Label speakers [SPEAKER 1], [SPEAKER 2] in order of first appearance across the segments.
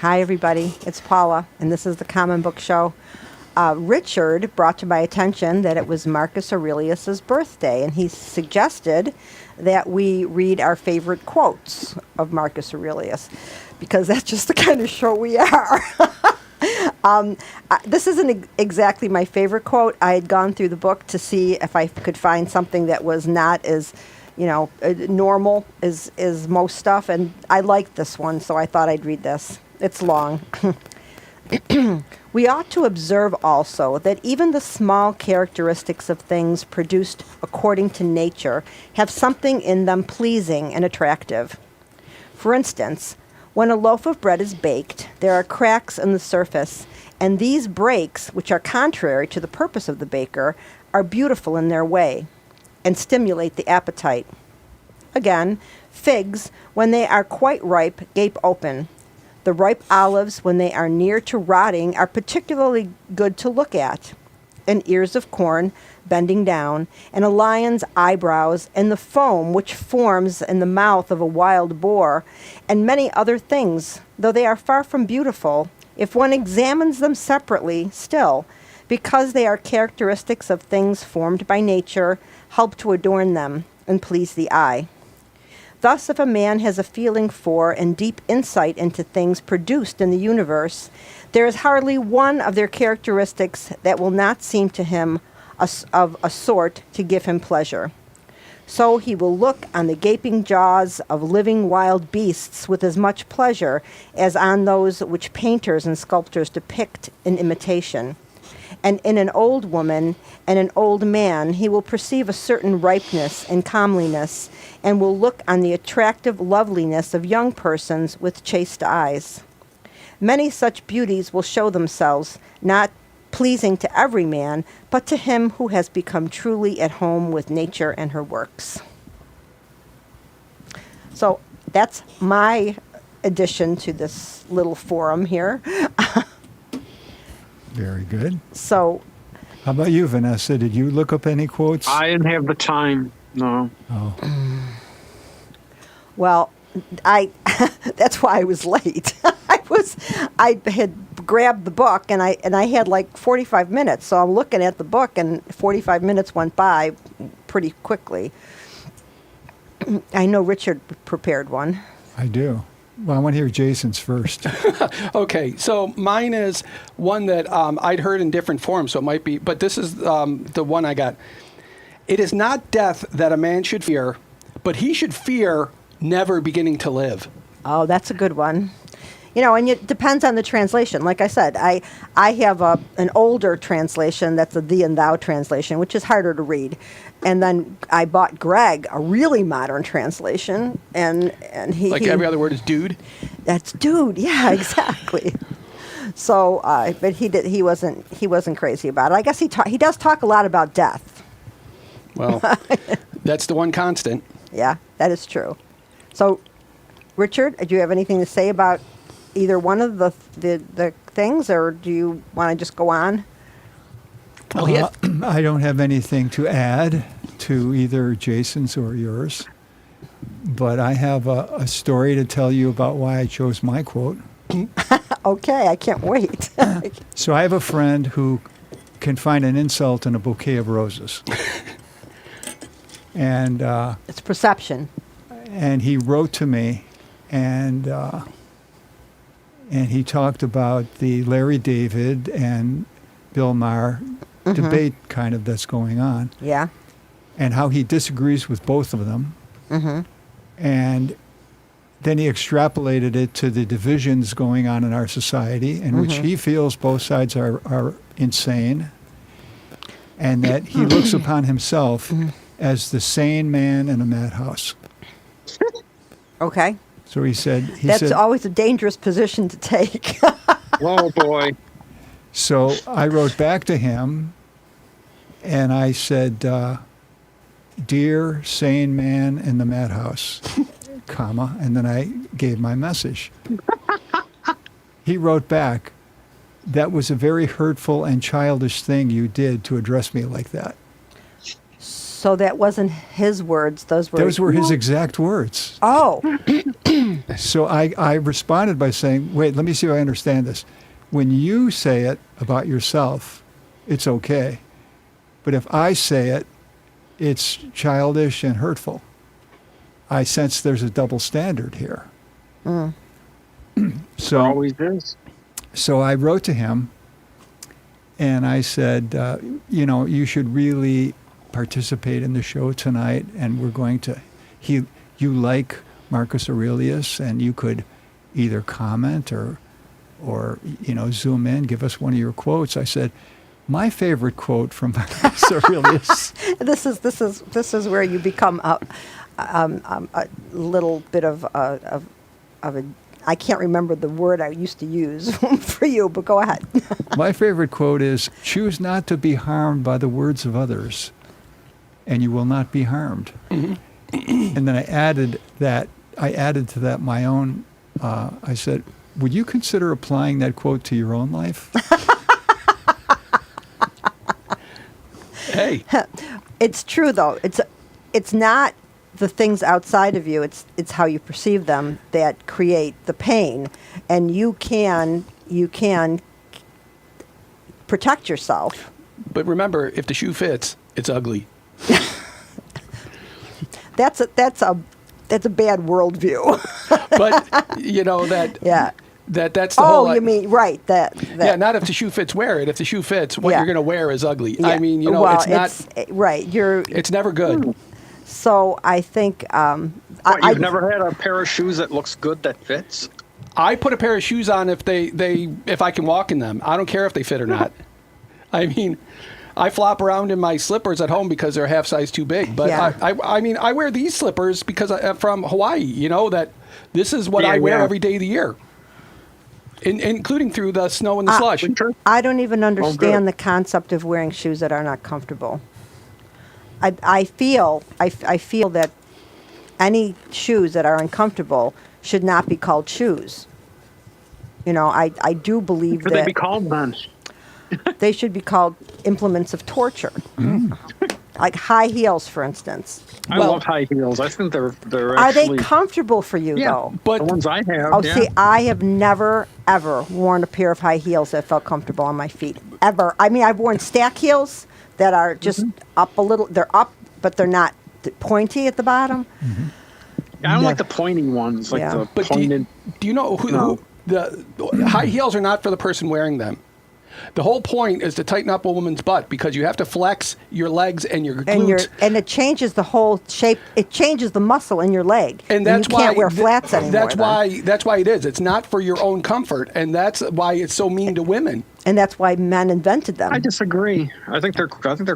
[SPEAKER 1] Hi, everybody. It's Paula, and this is the Common Book Show. Richard brought to my attention that it was Marcus Aurelius's birthday, and he suggested that we read our favorite quotes of Marcus Aurelius, because that's just the kind of show we are. This isn't exactly my favorite quote. I had gone through the book to see if I could find something that was not as normal as most stuff, and I liked this one, so I thought I'd read this. It's long. We ought to observe also that even the small characteristics of things produced according to nature have something in them pleasing and attractive. For instance, when a loaf of bread is baked, there are cracks in the surface, and these breaks, which are contrary to the purpose of the baker, are beautiful in their way and stimulate the appetite. Again, figs, when they are quite ripe, gape open. The ripe olives, when they are near to rotting, are particularly good to look at. And ears of corn, bending down, and a lion's eyebrows, and the foam which forms in the mouth of a wild boar, and many other things, though they are far from beautiful, if one examines them separately, still, because they are characteristics of things formed by nature, help to adorn them and please the eye. Thus, if a man has a feeling for and deep insight into things produced in the universe, there is hardly one of their characteristics that will not seem to him of a sort to give him pleasure. So he will look on the gaping jaws of living wild beasts with as much pleasure as on those which painters and sculptors depict in imitation. And in an old woman and an old man he will perceive a certain ripeness and comeliness, and will look on the attractive loveliness of young persons with chaste eyes. Many such beauties will show themselves, not pleasing to every man, but to him who has become truly at home with nature and her works. So that's my addition to this little forum here.
[SPEAKER 2] Very good.
[SPEAKER 1] So,
[SPEAKER 2] how about you, Vanessa? Did you look up any quotes?
[SPEAKER 3] I didn't have the time. No.
[SPEAKER 2] Oh.
[SPEAKER 1] Well, that's why I was late. I had grabbed the book and I had like 45 minutes. So I'm looking at the book and 45 minutes went by pretty quickly. I know Richard prepared one.
[SPEAKER 2] I do. Well, I want to hear Jason's first.
[SPEAKER 4] Okay, so mine is one that I'd heard in different forms, so it might be, but this is the one I got. It is not death that a man should fear, but he should fear never beginning to live.
[SPEAKER 1] Oh, that's a good one. And it depends on the translation. Like I said, I have an older translation that's a thee and thou translation, which is harder to read. And then I bought Greg a really modern translation, and he
[SPEAKER 4] every other word is dude.
[SPEAKER 1] That's dude. Yeah, exactly. So, but he wasn't crazy about it. I guess he does talk a lot about death.
[SPEAKER 4] Well, that's the one constant.
[SPEAKER 1] Yeah, that is true. So, Richard, do you have anything to say about either one of the things, or do you want to just go on?
[SPEAKER 4] Oh, yeah.
[SPEAKER 2] I don't have anything to add to either Jason's or yours, but I have a story to tell you about why I chose my quote.
[SPEAKER 1] Okay, I can't wait.
[SPEAKER 2] So I have a friend who can find an insult in a bouquet of roses. And
[SPEAKER 1] it's perception.
[SPEAKER 2] And he wrote to me, and he talked about the Larry David and Bill Maher debate kind of that's going on.
[SPEAKER 1] Yeah.
[SPEAKER 2] And how he disagrees with both of them.
[SPEAKER 1] Mm-hmm.
[SPEAKER 2] And then he extrapolated it to the divisions going on in our society, in which he feels both sides are insane, and that he looks upon himself as the sane man in a madhouse.
[SPEAKER 1] Okay.
[SPEAKER 2] So he said...
[SPEAKER 1] That's always a dangerous position to take.
[SPEAKER 3] Oh, boy.
[SPEAKER 2] So I wrote back to him, and I said, "Dear sane man in the madhouse," comma, and then I gave my message. He wrote back, "That was a very hurtful and childish thing you did to address me like that."
[SPEAKER 1] So that wasn't his words. Those were
[SPEAKER 2] his exact words.
[SPEAKER 1] Oh.
[SPEAKER 2] So I responded by saying, wait, let me see if I understand this. When you say it about yourself, it's okay. But if I say it, it's childish and hurtful. I sense there's a double standard here.
[SPEAKER 3] There
[SPEAKER 2] So,
[SPEAKER 3] always is.
[SPEAKER 2] so I wrote to him and I said, you should really participate in the show tonight. And we're going to, you like Marcus Aurelius, and you could either comment or zoom in, give us one of your quotes. I said, my favorite quote from Marcus Aurelius.
[SPEAKER 1] This is where you become a little bit of a I can't remember the word I used to use for you, but go ahead.
[SPEAKER 2] My favorite quote is, choose not to be harmed by the words of others, and you will not be harmed. And then I added to that my own, I said, would you consider applying that quote to your own life?
[SPEAKER 4] Hey,
[SPEAKER 1] It's true though. It's not the things outside of you. It's how you perceive them that create the pain, and you can protect yourself.
[SPEAKER 4] but remember, if the shoe fits, it's ugly.
[SPEAKER 1] That's a bad worldview.
[SPEAKER 4] But you know that.
[SPEAKER 1] Yeah.
[SPEAKER 4] That's the whole.
[SPEAKER 1] Oh, you mean right? That.
[SPEAKER 4] Yeah, not if the shoe fits, wear it. If the shoe fits, what
[SPEAKER 1] Yeah.
[SPEAKER 4] you're going to wear is ugly.
[SPEAKER 1] Yeah.
[SPEAKER 4] I mean,
[SPEAKER 1] well,
[SPEAKER 4] it's not.
[SPEAKER 1] right.
[SPEAKER 4] It's never good.
[SPEAKER 1] So I think
[SPEAKER 3] What,
[SPEAKER 1] I
[SPEAKER 3] you've never had a pair of shoes that looks good that fits?
[SPEAKER 4] I put a pair of shoes on if if I can walk in them. I don't care if they fit or not. I mean, I flop around in my slippers at home because they're half size too big. But
[SPEAKER 1] Yeah.
[SPEAKER 4] I mean, I wear these slippers because I'm from Hawaii. You know that this is what
[SPEAKER 3] Yeah,
[SPEAKER 4] I wear
[SPEAKER 3] yeah.
[SPEAKER 4] every day of the year, including through the snow and the slush.
[SPEAKER 3] Winter?
[SPEAKER 1] I don't even understand
[SPEAKER 3] good.
[SPEAKER 1] the concept of wearing shoes that are not comfortable. I feel that any shoes that are uncomfortable should not be called shoes. You know, I do believe
[SPEAKER 3] What would they
[SPEAKER 1] that
[SPEAKER 3] be called then?
[SPEAKER 1] they should be called implements of torture. Like high heels, for instance.
[SPEAKER 3] I
[SPEAKER 4] Well-
[SPEAKER 3] love high heels. I think they're
[SPEAKER 1] Are they
[SPEAKER 3] actually...
[SPEAKER 1] comfortable for you,
[SPEAKER 3] Yeah,
[SPEAKER 1] though?
[SPEAKER 4] But-
[SPEAKER 3] the ones I have,
[SPEAKER 1] Oh,
[SPEAKER 3] yeah.
[SPEAKER 1] see, I have never, ever worn a pair of high heels that felt comfortable on my feet. Ever. I mean, I've worn stack heels that are just up a little. They're up, but they're not pointy at the bottom.
[SPEAKER 3] I don't like the pointy ones, like
[SPEAKER 1] Yeah.
[SPEAKER 3] the
[SPEAKER 4] But
[SPEAKER 3] pointed...
[SPEAKER 4] do you know who the high heels are not for the person wearing them? The whole point is to tighten up a woman's butt because you have to flex your legs and your glutes.
[SPEAKER 1] And it changes the whole shape. It changes the muscle in your leg.
[SPEAKER 4] And that's
[SPEAKER 1] you can't
[SPEAKER 4] why
[SPEAKER 1] wear flats anymore.
[SPEAKER 4] That's why it is. It's not for your own comfort, and that's why it's so mean to women.
[SPEAKER 1] And that's why men invented them.
[SPEAKER 3] I disagree. I think they're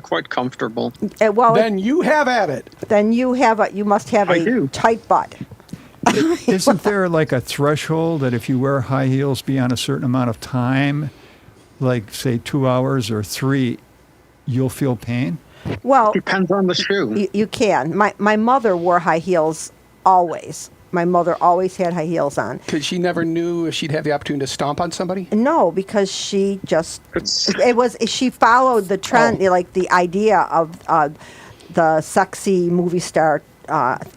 [SPEAKER 3] quite comfortable.
[SPEAKER 1] Well,
[SPEAKER 4] Then you have at it.
[SPEAKER 1] then you must have
[SPEAKER 3] I
[SPEAKER 1] a
[SPEAKER 3] do.
[SPEAKER 1] tight butt.
[SPEAKER 2] Isn't there like a threshold that if you wear high heels beyond a certain amount of time, like say 2 hours or 3, you'll feel pain?
[SPEAKER 1] Well,
[SPEAKER 3] Depends on the shoe.
[SPEAKER 1] you can. My mother wore high heels always. My mother always had high heels on.
[SPEAKER 4] Because she never knew if she'd have the opportunity to stomp on somebody.
[SPEAKER 1] No, because she just
[SPEAKER 3] It's-
[SPEAKER 1] she followed the trend, like the idea of the sexy movie star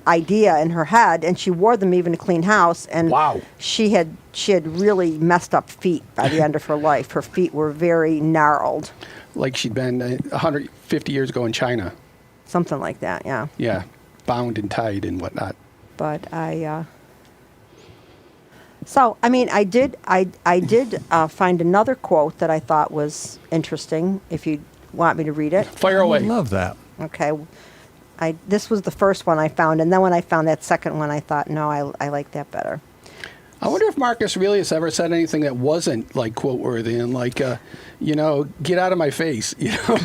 [SPEAKER 1] idea in her head, and she wore them even to clean house. And
[SPEAKER 4] Wow.
[SPEAKER 1] she had really messed up feet by the end of her life. Her feet were very gnarled,
[SPEAKER 4] Like she'd been 150 years ago in China.
[SPEAKER 1] something like that. Yeah,
[SPEAKER 4] Yeah, bound and tied and whatnot.
[SPEAKER 1] but So I mean, I did find another quote that I thought was interesting. If you want me to read it.
[SPEAKER 4] Fire
[SPEAKER 2] I
[SPEAKER 4] away.
[SPEAKER 2] love that.
[SPEAKER 1] Okay. This was the first one I found, and then when I found that second one, I thought, no, I like that better.
[SPEAKER 4] I wonder if Marcus Aurelius ever said anything that wasn't like quote worthy and like, get out of my face. You know.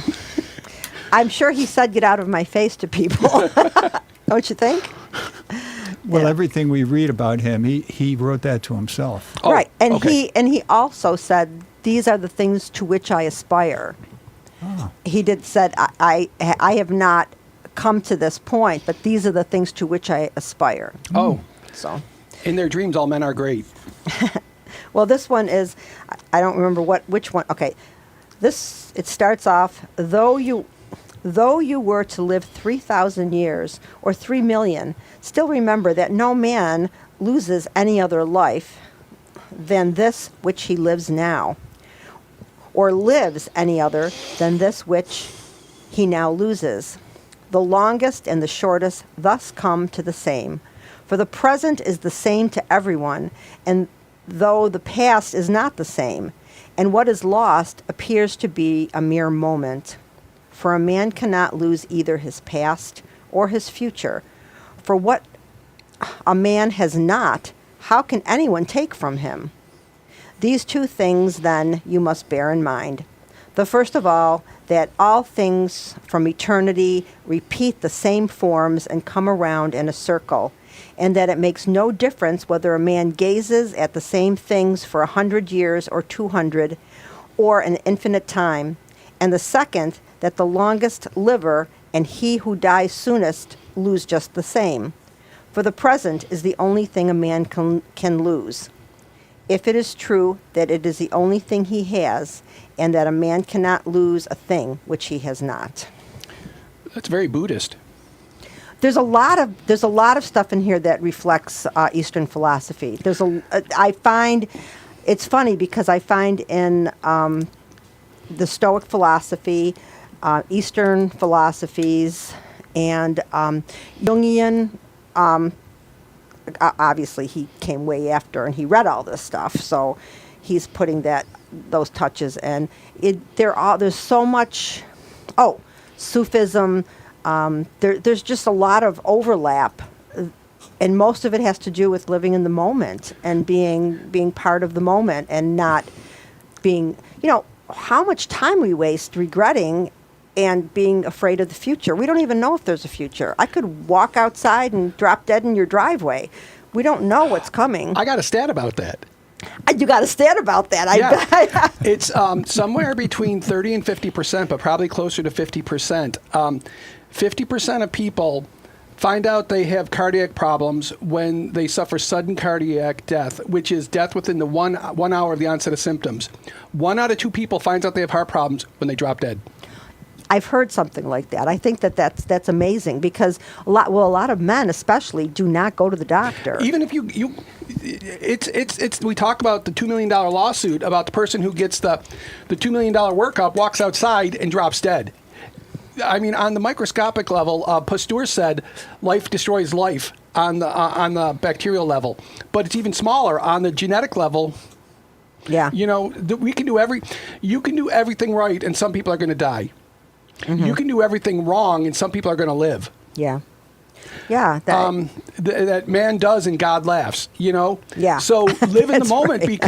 [SPEAKER 1] I'm sure he said, "Get out of my face" to people. Don't you think?
[SPEAKER 2] Well,
[SPEAKER 1] Yeah.
[SPEAKER 2] everything we read about him, he wrote that to himself.
[SPEAKER 4] Oh,
[SPEAKER 1] Right, and
[SPEAKER 4] okay.
[SPEAKER 1] he also said, "These are the things to which I aspire."
[SPEAKER 2] Oh.
[SPEAKER 1] He said, I have not come to this point, but these are the things to which I aspire."
[SPEAKER 4] Oh,
[SPEAKER 1] So,
[SPEAKER 4] in their dreams, all men are great.
[SPEAKER 1] well, this one is, I don't remember which one. Okay, it starts off, though you were to live 3,000 years or 3 million, still remember that no man loses any other life than this which he lives now, or lives any other than this which he now loses. The longest and the shortest thus come to the same. For the present is the same to everyone, and though the past is not the same, and what is lost appears to be a mere moment. For a man cannot lose either his past or his future. For what a man has not, how can anyone take from him? These two things, then, you must bear in mind. The first of all, that all things from eternity repeat the same forms and come around in a circle, and that it makes no difference whether a man gazes at the same things for 100 years or 200 or an infinite time. And the second, that the longest liver and he who dies soonest lose just the same. For the present is the only thing a man can lose. If it is true that it is the only thing he has, and that a man cannot lose a thing which he has not.
[SPEAKER 4] That's very Buddhist.
[SPEAKER 1] There's a lot of stuff in here that reflects Eastern philosophy. I find it's funny because I find in the Stoic philosophy, Eastern philosophies, and Jungian. Obviously, he came way after, and he read all this stuff, so he's putting those touches in. There's so much. Oh, Sufism. There's just a lot of overlap, and most of it has to do with living in the moment and being part of the moment and not being. How much time we waste regretting and being afraid of the future. We don't even know if there's a future. I could walk outside and drop dead in your driveway. We don't know what's coming.
[SPEAKER 4] I got a stat about that.
[SPEAKER 1] You got a stat about that.
[SPEAKER 4] Yeah. It's somewhere between 30 and 50%, but probably closer to 50%. 50% of people find out they have cardiac problems when they suffer sudden cardiac death, which is death within the 1 hour of the onset of symptoms. 1 out of 2 people finds out they have heart problems when they drop dead.
[SPEAKER 1] I've heard something like that. I think that's amazing because a lot of men especially do not go to the doctor.
[SPEAKER 4] Even if it's we talk about the $2 million lawsuit about the person who gets the $2 million workup, walks outside and drops dead. I mean, on the microscopic level, Pasteur said life destroys life on the bacterial level, but it's even smaller on the genetic level.
[SPEAKER 1] Yeah,
[SPEAKER 4] you can do everything right, and some people are going to die. Mm-hmm. You can do everything wrong, and some people are going to live.
[SPEAKER 1] Yeah. Yeah.
[SPEAKER 4] That man does, and God laughs.
[SPEAKER 1] Yeah.
[SPEAKER 4] So live in the moment
[SPEAKER 1] right.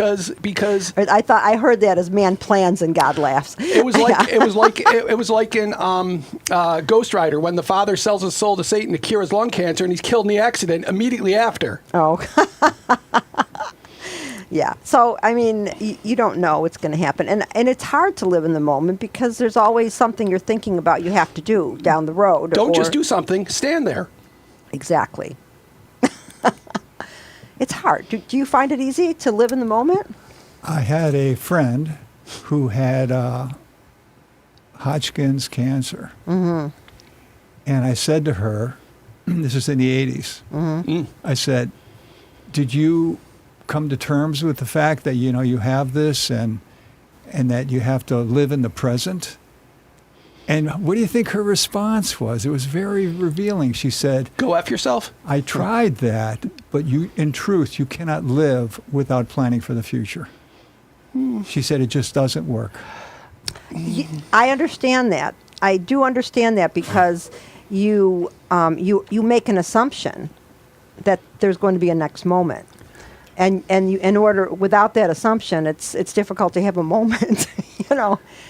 [SPEAKER 4] because
[SPEAKER 1] I heard that as man plans and God laughs.
[SPEAKER 4] It was like it was like in Ghost Rider when the father sells his soul to Satan to cure his lung cancer, and he's killed in the accident immediately after.
[SPEAKER 1] Oh. Yeah. So, I mean, you don't know what's going to happen. And it's hard to live in the moment because there's always something you're thinking about you have to do down the road.
[SPEAKER 4] Don't just do something. Stand there.
[SPEAKER 1] Exactly. It's hard. Do you find it easy to live in the moment?
[SPEAKER 2] I had a friend who had Hodgkin's cancer. Mm-hmm. And I said to her, this is in the 80s, mm-hmm. I said, did you come to terms with the fact that you have this and that you have to live in the present? And what do you think her response was? It was very revealing. She said,
[SPEAKER 4] "Go F yourself."
[SPEAKER 2] I tried that, but in truth, you cannot live without planning for the future. She said it just doesn't work.
[SPEAKER 1] I understand that. I do understand that because you make an assumption that there's going to be a next moment. And without that assumption, it's difficult to have a moment,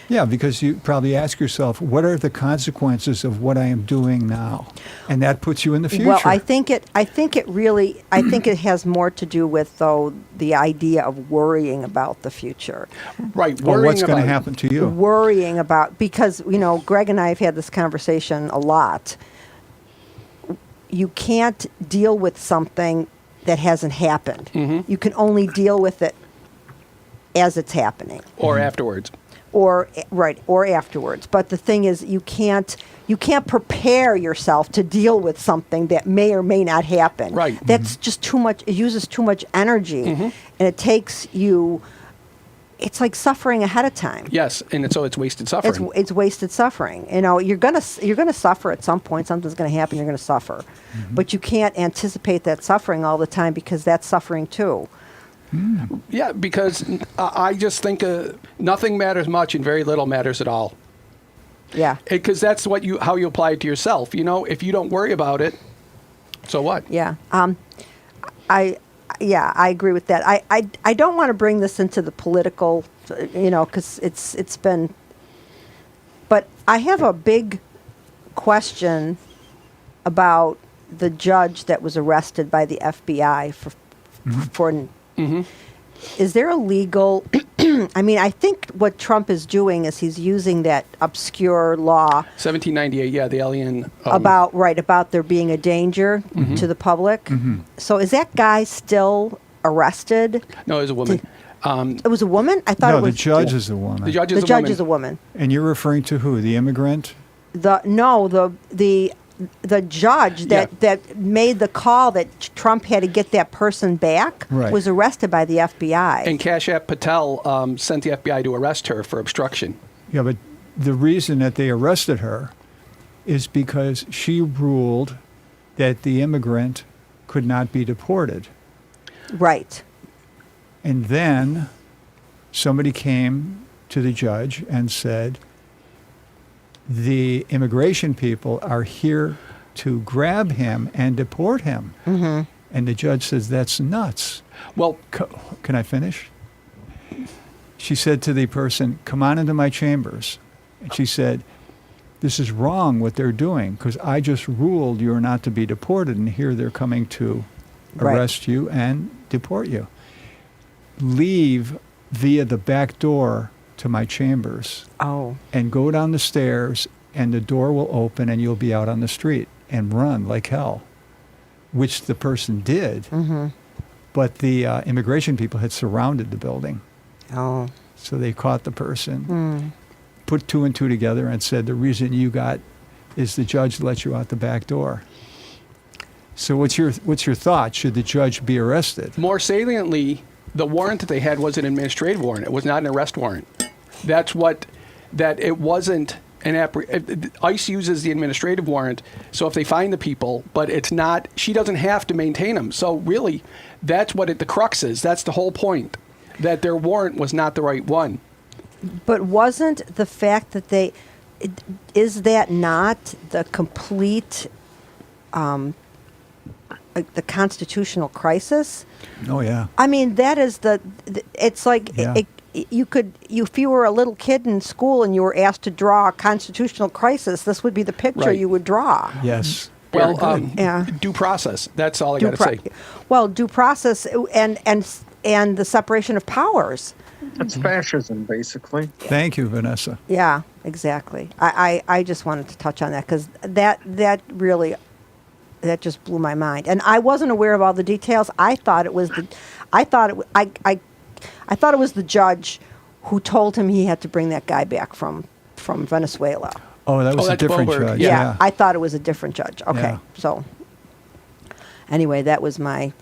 [SPEAKER 2] Yeah, because you probably ask yourself, what are the consequences of what I am doing now? And that puts you in the future.
[SPEAKER 1] Well, I think it has more to do with, though, the idea of worrying about the future.
[SPEAKER 4] Right.
[SPEAKER 2] Or what's going to happen to you.
[SPEAKER 1] Worrying about, because, Greg and I have had this conversation a lot. You can't deal with something that hasn't happened. Mm-hmm. You can only deal with it as it's happening.
[SPEAKER 4] Or afterwards.
[SPEAKER 1] or afterwards. But the thing is, you can't prepare yourself to deal with something that may or may not happen.
[SPEAKER 4] Right.
[SPEAKER 1] That's just too much. It uses too much energy, and it takes you. It's like suffering ahead of time.
[SPEAKER 4] Yes, and so it's wasted suffering.
[SPEAKER 1] It's wasted suffering. You know, you're gonna suffer at some point. Something's gonna happen. You're gonna suffer, but you can't anticipate that suffering all the time because that's suffering too.
[SPEAKER 4] Yeah, because I just think nothing matters much and very little matters at all.
[SPEAKER 1] Yeah.
[SPEAKER 4] Because that's how you apply it to yourself. You know, if you don't worry about it, so what?
[SPEAKER 1] Yeah. I agree with that. I don't want to bring this into the political, because it's been. But I have a big question about the judge that was arrested by the FBI for. Is there a legal? I mean, I think what Trump is doing is he's using that obscure law
[SPEAKER 4] 1798, yeah, the alien
[SPEAKER 1] about there being a danger to the public. So is that guy still arrested?
[SPEAKER 4] No, it was a woman.
[SPEAKER 1] It was a woman? I thought
[SPEAKER 2] No,
[SPEAKER 1] it was
[SPEAKER 2] the judge is a woman.
[SPEAKER 4] The judge is
[SPEAKER 1] the
[SPEAKER 4] a
[SPEAKER 1] judge
[SPEAKER 4] woman.
[SPEAKER 1] is a woman.
[SPEAKER 2] And you're referring to who? The immigrant?
[SPEAKER 1] The judge that made the call that Trump had to get that person back
[SPEAKER 2] Right.
[SPEAKER 1] was arrested by the FBI.
[SPEAKER 4] And Kashyap Patel sent the FBI to arrest her for obstruction.
[SPEAKER 2] Yeah, but the reason that they arrested her is because she ruled that the immigrant could not be deported.
[SPEAKER 1] Right.
[SPEAKER 2] And then somebody came to the judge and said, the immigration people are here to grab him and deport him. And the judge says, that's nuts.
[SPEAKER 4] Well,
[SPEAKER 2] Can I finish? She said to the person, come on into my chambers. And she said, this is wrong what they're doing because I just ruled you're not to be deported, and here they're coming to arrest you and deport you. Leave via the back door to my chambers.
[SPEAKER 1] Oh.
[SPEAKER 2] And go down the stairs, and the door will open, and you'll be out on the street and run like hell, which the person did. But the immigration people had surrounded the building.
[SPEAKER 1] Oh.
[SPEAKER 2] So they caught the person, put two and two together, and said, the reason you got is the judge let you out the back door. So what's your thought? Should the judge be arrested?
[SPEAKER 4] more saliently, the warrant that they had was an administrative warrant. It was not an arrest warrant. That it wasn't an ICE uses the administrative warrant, so if they find the people, but it's not, she doesn't have to maintain them. So really, that's what the crux is. That's the whole point, that their warrant was not the right one.
[SPEAKER 1] But wasn't the fact that is that not the complete, the constitutional crisis?
[SPEAKER 2] Oh, yeah.
[SPEAKER 1] I mean, that is it's like,
[SPEAKER 2] Yeah.
[SPEAKER 1] if you were a little kid in school and you were asked to draw a constitutional crisis, this would be the picture
[SPEAKER 4] Right.
[SPEAKER 1] you would draw.
[SPEAKER 2] Yes.
[SPEAKER 4] Well,
[SPEAKER 1] Yeah.
[SPEAKER 4] due process. That's all I got to say.
[SPEAKER 1] Well, due process and the separation of powers.
[SPEAKER 3] It's fascism, basically.
[SPEAKER 2] Thank you, Vanessa.
[SPEAKER 1] Yeah, exactly. I just wanted to touch on that because that really just blew my mind, and I wasn't aware of all the details. I thought it was the judge who told him he had to bring that guy back from Venezuela.
[SPEAKER 2] Oh, that was a
[SPEAKER 4] that's
[SPEAKER 2] different
[SPEAKER 4] Goldberg.
[SPEAKER 2] judge.
[SPEAKER 1] Yeah, I thought it was a different judge. Okay,
[SPEAKER 2] Yeah.
[SPEAKER 1] so anyway, that was my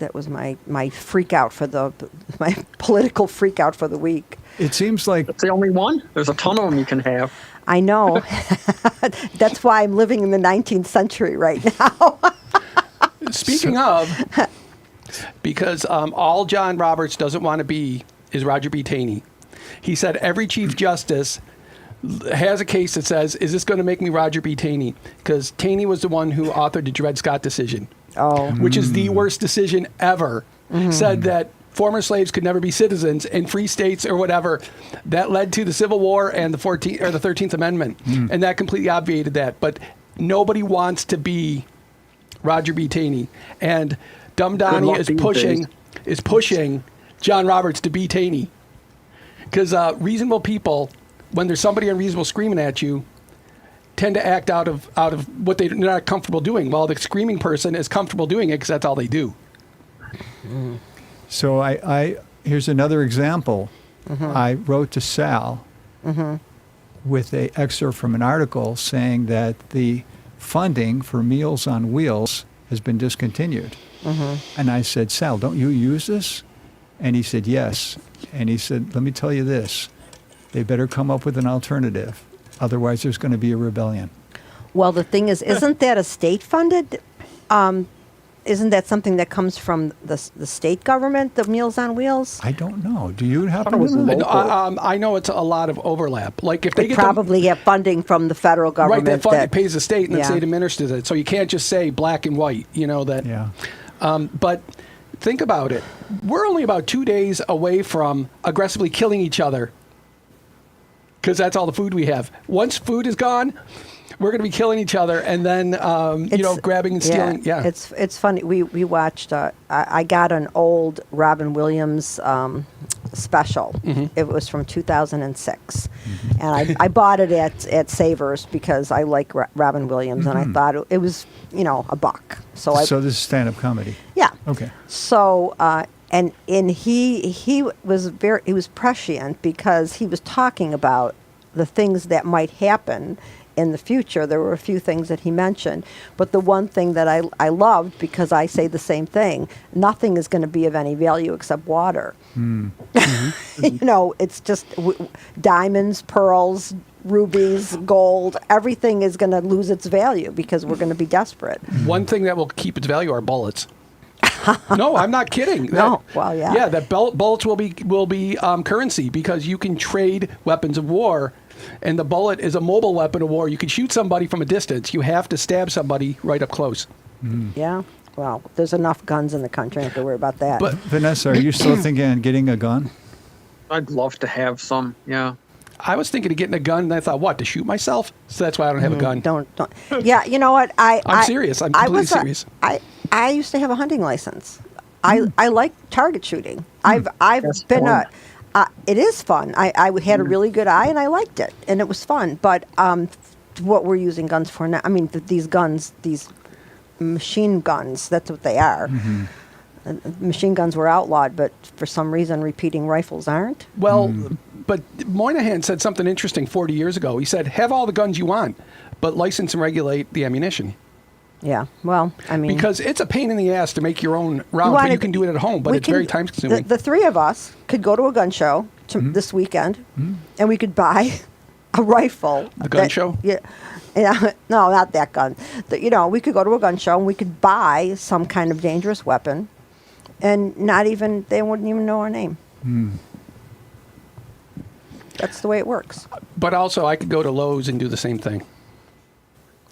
[SPEAKER 1] freak out for my political freak out for the week.
[SPEAKER 2] It seems like
[SPEAKER 3] That's the only one? There's a ton of them you can have.
[SPEAKER 1] I know. That's why I'm living in the 19th century right now.
[SPEAKER 4] Speaking of, because all John Roberts doesn't want to be is Roger B. Taney. He said every Chief Justice has a case that says, is this going to make me Roger B. Taney? Because Taney was the one who authored the Dred Scott decision, which is the worst decision ever. Said that former slaves could never be citizens in free states or whatever. That led to the Civil War and the 13th Amendment, and that completely obviated that. But nobody wants to be Roger B. Taney, and Dumb Donnie
[SPEAKER 3] luck these
[SPEAKER 4] is pushing John Roberts to be Taney, because reasonable people, when there's somebody unreasonable screaming at you, tend to act out of what they're not comfortable doing, while the screaming person is comfortable doing it because that's all they do.
[SPEAKER 2] so. I here's another example. I wrote to Sal with a excerpt from an article saying that the funding for Meals on Wheels has been discontinued. And I said, Sal, don't you use this? And he said, yes. And he said, let me tell you this. They better come up with an alternative. Otherwise, there's going to be a rebellion.
[SPEAKER 1] Well, the thing is, isn't that a state-funded? Isn't that something that comes from the state government, the Meals on Wheels?
[SPEAKER 2] I don't know. Do you happen
[SPEAKER 3] it was
[SPEAKER 2] to know?
[SPEAKER 3] local.
[SPEAKER 4] I know it's a lot of overlap. Like if they
[SPEAKER 1] They
[SPEAKER 4] get
[SPEAKER 1] probably get funding from the federal
[SPEAKER 4] right,
[SPEAKER 1] government.
[SPEAKER 4] that fund pays the state, and the
[SPEAKER 1] Yeah.
[SPEAKER 4] state administers it. So you can't just say black and white. You know that.
[SPEAKER 2] Yeah.
[SPEAKER 4] But think about it. We're only about 2 days away from aggressively killing each other because that's all the food we have. Once food is gone, we're going to be killing each other, and then grabbing and stealing. Yeah,
[SPEAKER 1] It's funny. We watched. I got an old Robin Williams special. It was from 2006, and I bought it at Savers because I like Robin Williams, and I thought it was a buck. So
[SPEAKER 2] So this is stand-up comedy.
[SPEAKER 1] yeah.
[SPEAKER 2] Okay.
[SPEAKER 1] So and he was prescient because he was talking about the things that might happen in the future. There were a few things that he mentioned, but the one thing that I loved, because I say the same thing, nothing is going to be of any value except water. It's just diamonds, pearls, rubies, gold, everything is going to lose its value because we're going to be desperate.
[SPEAKER 4] one thing that will keep its value are bullets. No, I'm not kidding.
[SPEAKER 1] No, well, yeah.
[SPEAKER 4] Yeah, that bullets will be currency because you can trade weapons of war, and the bullet is a mobile weapon of war. You can shoot somebody from a distance. You have to stab somebody right up close.
[SPEAKER 1] Yeah. Well, there's enough guns in the country. I don't have to worry about that.
[SPEAKER 4] But
[SPEAKER 2] Vanessa, are you still thinking on getting a gun?
[SPEAKER 3] I'd love to have some. Yeah.
[SPEAKER 4] I was thinking of getting a gun, and I thought, what, to shoot myself? So that's why I don't have a gun.
[SPEAKER 1] Don't. Yeah, you know what?
[SPEAKER 4] I'm serious. I'm completely serious.
[SPEAKER 1] I used to have a hunting license. I like target shooting. I've
[SPEAKER 3] That's
[SPEAKER 1] been
[SPEAKER 3] fun.
[SPEAKER 1] it is fun. I had a really good eye and I liked it and it was fun. But what we're using guns for now, I mean, these guns, these machine guns, that's what they are. Machine guns were outlawed, but for some reason, repeating rifles aren't.
[SPEAKER 4] Well, but Moynihan said something interesting 40 years ago. He said, have all the guns you want, but license and regulate the ammunition.
[SPEAKER 1] Yeah, well, I mean,
[SPEAKER 4] Because it's a pain in the ass to make your own rounds, but you can do it at home, but
[SPEAKER 1] we
[SPEAKER 4] it's
[SPEAKER 1] can-
[SPEAKER 4] very time consuming.
[SPEAKER 1] The three of us could go to a gun show this weekend, and we could buy a rifle.
[SPEAKER 4] The gun show?
[SPEAKER 1] Yeah, no, not that gun. We could go to a gun show and we could buy some kind of dangerous weapon, and they wouldn't even know our name. That's the way it works.
[SPEAKER 4] But also, I could go to Lowe's and do the same thing.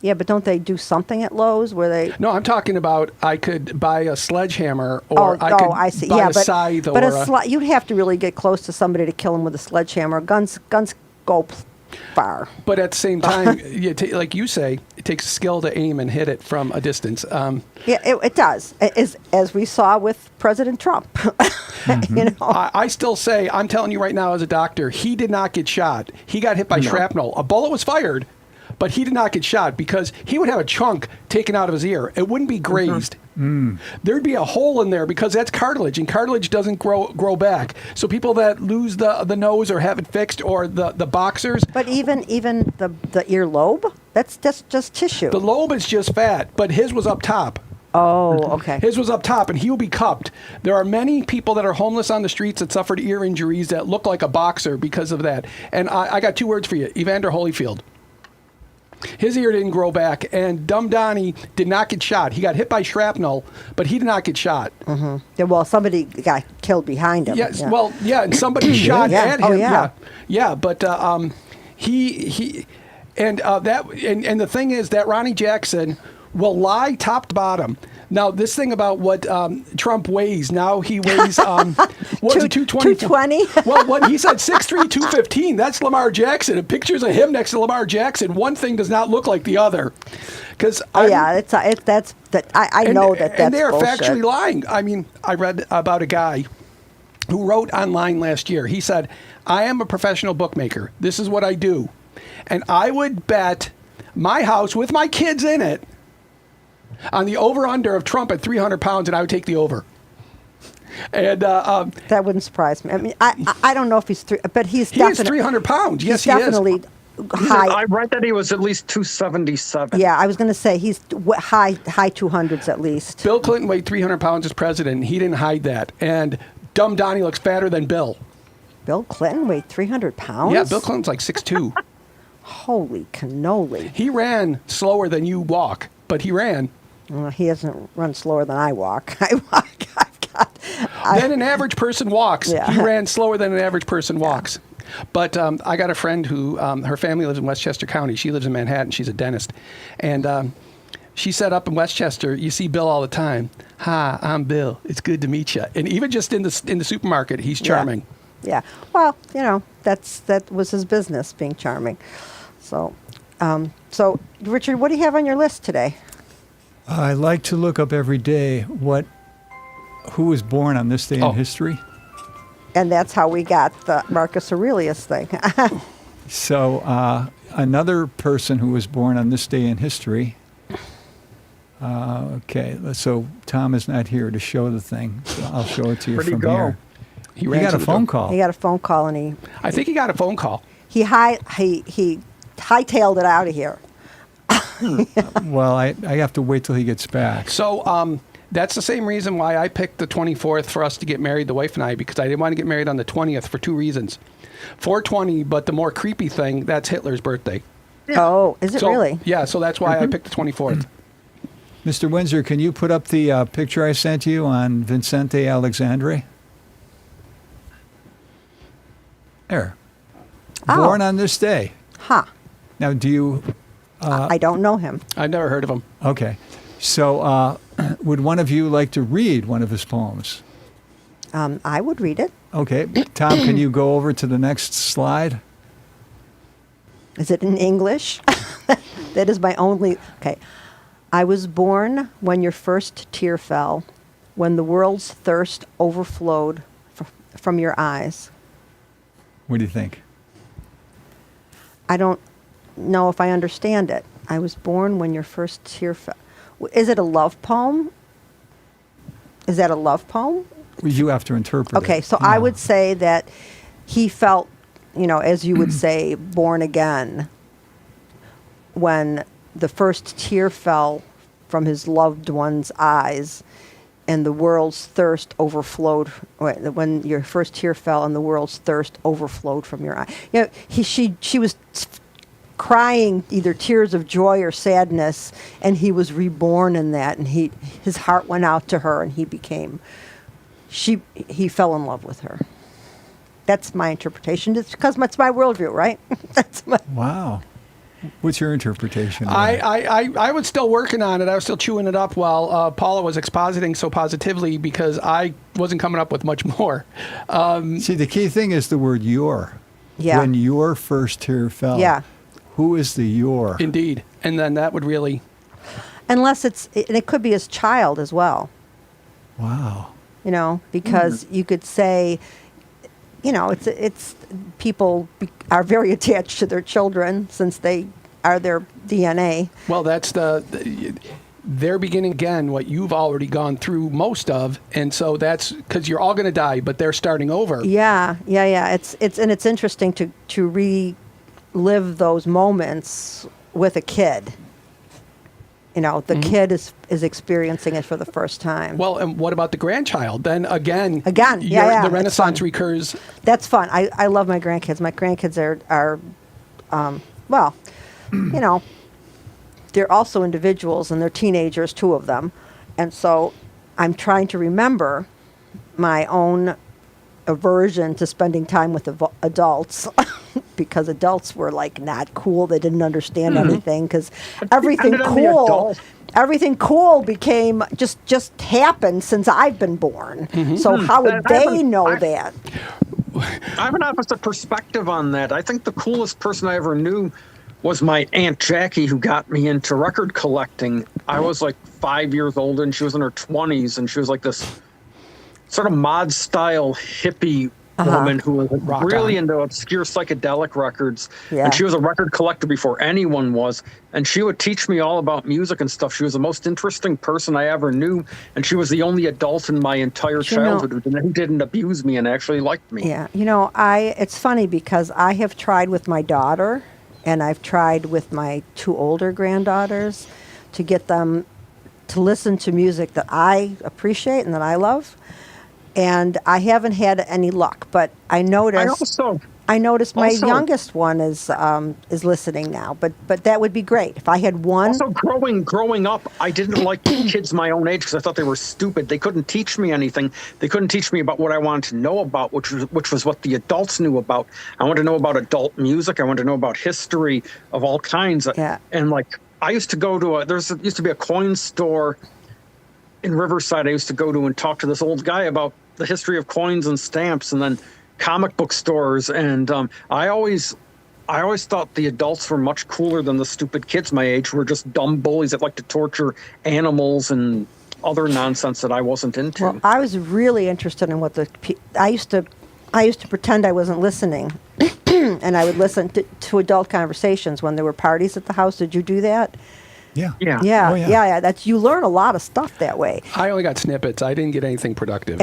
[SPEAKER 1] Yeah, but don't they do something at Lowe's where they?
[SPEAKER 4] No, I'm talking about I could buy a sledgehammer, or I could
[SPEAKER 1] I see.
[SPEAKER 4] buy
[SPEAKER 1] Yeah,
[SPEAKER 4] a scythe,
[SPEAKER 1] but
[SPEAKER 4] or
[SPEAKER 1] you'd have to really get close to somebody to kill him with a sledgehammer. Guns go far.
[SPEAKER 4] But at the same time, like you say, it takes skill to aim and hit it from a distance.
[SPEAKER 1] Yeah, it does. As we saw with President Trump.
[SPEAKER 4] I still say, I'm telling you right now as a doctor, he did not get shot. He got hit by shrapnel. A bullet was fired, but he did not get shot because he would have a chunk taken out of his ear. It wouldn't be grazed. There'd be a hole in there because that's cartilage, and cartilage doesn't grow back. So people that lose the nose or have it fixed, or the boxers,
[SPEAKER 1] But even the earlobe, that's just tissue.
[SPEAKER 4] the lobe is just fat, but his was up top.
[SPEAKER 1] Oh, okay.
[SPEAKER 4] His was up top, and he will be cupped. There are many people that are homeless on the streets that suffered ear injuries that look like a boxer because of that. And I got two words for you: Evander Holyfield. His ear didn't grow back, and Dumb Donnie did not get shot. He got hit by shrapnel, but he did not get shot.
[SPEAKER 1] Yeah, well, somebody got killed behind him.
[SPEAKER 4] Yes, well, yeah, and somebody shot
[SPEAKER 1] Yeah.
[SPEAKER 4] at
[SPEAKER 1] Oh,
[SPEAKER 4] him.
[SPEAKER 1] yeah.
[SPEAKER 4] Yeah, but he and the thing is that Ronnie Jackson will lie top to bottom. Now, this thing about what Trump weighs, now he weighs, what is it, 220?
[SPEAKER 1] 220?
[SPEAKER 4] Well, what he said, 6'3", 215. That's Lamar Jackson. And pictures of him next to Lamar Jackson, one thing does not look like the other.
[SPEAKER 1] Oh, yeah, I know that's
[SPEAKER 4] and they're
[SPEAKER 1] bullshit.
[SPEAKER 4] factually lying. I mean, I read about a guy who wrote online last year. He said, I am a professional bookmaker. This is what I do. And I would bet my house with my kids in it on the over-under of Trump at 300 pounds, and I would take the over. And
[SPEAKER 1] That wouldn't surprise me. I mean, I don't know if he's but he's
[SPEAKER 4] he is
[SPEAKER 1] definitely
[SPEAKER 4] 300 pounds. Yes,
[SPEAKER 1] he's
[SPEAKER 4] he
[SPEAKER 1] definitely
[SPEAKER 4] is.
[SPEAKER 1] high.
[SPEAKER 3] I read that he was at least 277.
[SPEAKER 1] Yeah, I was going to say he's high 200s at least.
[SPEAKER 4] Bill Clinton weighed 300 pounds as president. He didn't hide that. And Dumb Donnie looks fatter than Bill.
[SPEAKER 1] Bill Clinton weighed 300 pounds?
[SPEAKER 4] Yeah, Bill Clinton's like 6'2".
[SPEAKER 1] Holy cannoli.
[SPEAKER 4] He ran slower than you walk, but he ran.
[SPEAKER 1] Well, he doesn't run slower than I walk.
[SPEAKER 4] Then an average person walks.
[SPEAKER 1] Yeah.
[SPEAKER 4] He ran slower than an average person walks. But I got a friend who, her family lives in Westchester County. She lives in Manhattan. She's a dentist. And she said up in Westchester, you see Bill all the time. Hi, I'm Bill. It's good to meet you. And even just in the supermarket, he's charming.
[SPEAKER 1] Yeah. Well, that was his business, being charming. So, Richard, what do you have on your list today?
[SPEAKER 2] I like to look up every day who was born on this day in history.
[SPEAKER 1] And that's how we got the Marcus Aurelius thing.
[SPEAKER 2] So another person who was born on this day in history. Okay, so Tom is not here to show the thing. So I'll show it to you
[SPEAKER 3] Where'd he
[SPEAKER 2] from
[SPEAKER 3] go?
[SPEAKER 2] here. He
[SPEAKER 4] ran
[SPEAKER 2] got
[SPEAKER 4] to
[SPEAKER 2] a
[SPEAKER 4] the
[SPEAKER 2] phone
[SPEAKER 4] door.
[SPEAKER 2] call.
[SPEAKER 1] He got a phone call, and
[SPEAKER 4] I think he got a phone call.
[SPEAKER 1] he hightailed it out of here.
[SPEAKER 2] Well, I have to wait till he gets back.
[SPEAKER 4] So that's the same reason why I picked the 24th for us to get married, the wife and I, because I didn't want to get married on the 20th for two reasons. 420, but the more creepy thing, that's Hitler's birthday.
[SPEAKER 1] Oh, is it
[SPEAKER 4] So,
[SPEAKER 1] really?
[SPEAKER 4] Yeah, so that's why I picked the 24th.
[SPEAKER 2] Mr. Windsor, can you put up the picture I sent you on Vincente Alexandre? There.
[SPEAKER 1] Oh.
[SPEAKER 2] Born on this day.
[SPEAKER 1] Huh.
[SPEAKER 2] Now, do you...
[SPEAKER 1] I don't know him.
[SPEAKER 4] I've never heard of him.
[SPEAKER 2] Okay. So would one of you like to read one of his poems?
[SPEAKER 1] I would read it.
[SPEAKER 2] Okay. Tom, can you go over to the next slide?
[SPEAKER 1] Is it in English? That is my only... Okay. I was born when your first tear fell, when the world's thirst overflowed from your eyes.
[SPEAKER 2] What do you think?
[SPEAKER 1] I don't know if I understand it. I was born when your first tear fell. Is it a love poem? Is that a love poem?
[SPEAKER 2] Well, you have to interpret it.
[SPEAKER 1] Okay, so I would say that he felt, as you would say, born again when the first tear fell from his loved one's eyes and the world's thirst overflowed. When your first tear fell and the world's thirst overflowed from your eye. She was crying either tears of joy or sadness, and he was reborn in that, and his heart went out to her, and he fell in love with her. That's my interpretation. It's because it's my worldview, right? That's my...
[SPEAKER 2] Wow. What's your interpretation?
[SPEAKER 4] I was still working on it. I was still chewing it up while Paula was expositing so positively because I wasn't coming up with much more.
[SPEAKER 2] See, the key thing is the word your.
[SPEAKER 1] Yeah.
[SPEAKER 2] When your first tear fell.
[SPEAKER 1] Yeah.
[SPEAKER 2] Who is the your?
[SPEAKER 4] Indeed. And then that would really...
[SPEAKER 1] Unless it could be his child as well.
[SPEAKER 2] Wow.
[SPEAKER 1] Because you could say, it's people are very attached to their children since they are their DNA.
[SPEAKER 4] Well, that's they're beginning again what you've already gone through most of, and so that's because you're all going to die, but they're starting over.
[SPEAKER 1] Yeah. It's interesting to relive those moments with a kid. The kid is experiencing it for the first time.
[SPEAKER 4] Well, and what about the grandchild? Then again,
[SPEAKER 1] yeah,
[SPEAKER 4] the
[SPEAKER 1] it's
[SPEAKER 4] Renaissance
[SPEAKER 1] fun.
[SPEAKER 4] recurs.
[SPEAKER 1] That's fun. I love my grandkids. My grandkids are they're also individuals, and they're teenagers, two of them. And so I'm trying to remember my own aversion to spending time with adults because adults were like not cool. They didn't understand anything because everything cool became just happened since I've been born. So how would they know that?
[SPEAKER 3] I have an opposite perspective on that. I think the coolest person I ever knew was my Aunt Jackie, who got me into record collecting. I was like 5 years old and she was in her 20s, and she was like this sort of mod style hippie woman who was
[SPEAKER 4] Rock
[SPEAKER 3] really
[SPEAKER 4] on.
[SPEAKER 3] into obscure psychedelic records.
[SPEAKER 1] Yeah.
[SPEAKER 3] And she was a record collector before anyone was. And she would teach me all about music and stuff. She was the most interesting person I ever knew. And she was the only adult in my entire
[SPEAKER 1] You know-
[SPEAKER 3] childhood who didn't abuse me and actually liked me.
[SPEAKER 1] Yeah, it's funny because I have tried with my daughter, and I've tried with my 2 older granddaughters to get them to listen to music that I appreciate and that I love, and I haven't had any luck. But I noticed my
[SPEAKER 3] also-
[SPEAKER 1] youngest one is listening now. But that would be great if I had one.
[SPEAKER 3] Also, growing up, I didn't like kids my own age because I thought they were stupid. They couldn't teach me anything. They couldn't teach me about what I wanted to know about, which was what the adults knew about. I wanted to know about adult music. I wanted to know about history of all kinds.
[SPEAKER 1] Yeah.
[SPEAKER 3] And like, I used to go to used to be a coin store in Riverside. I used to go to and talk to this old guy about the history of coins and stamps, and then comic book stores. And I always thought the adults were much cooler than the stupid kids my age who were just dumb bullies that like to torture animals and other nonsense that I wasn't into.
[SPEAKER 1] Well, I was really interested in what I used to pretend I wasn't listening, and I would listen to adult conversations when there were parties at the house. Did you do that?
[SPEAKER 2] Yeah.
[SPEAKER 1] Yeah,
[SPEAKER 2] Oh, yeah.
[SPEAKER 1] yeah. You learn a lot of stuff that way.
[SPEAKER 4] I only got snippets. I didn't get anything productive.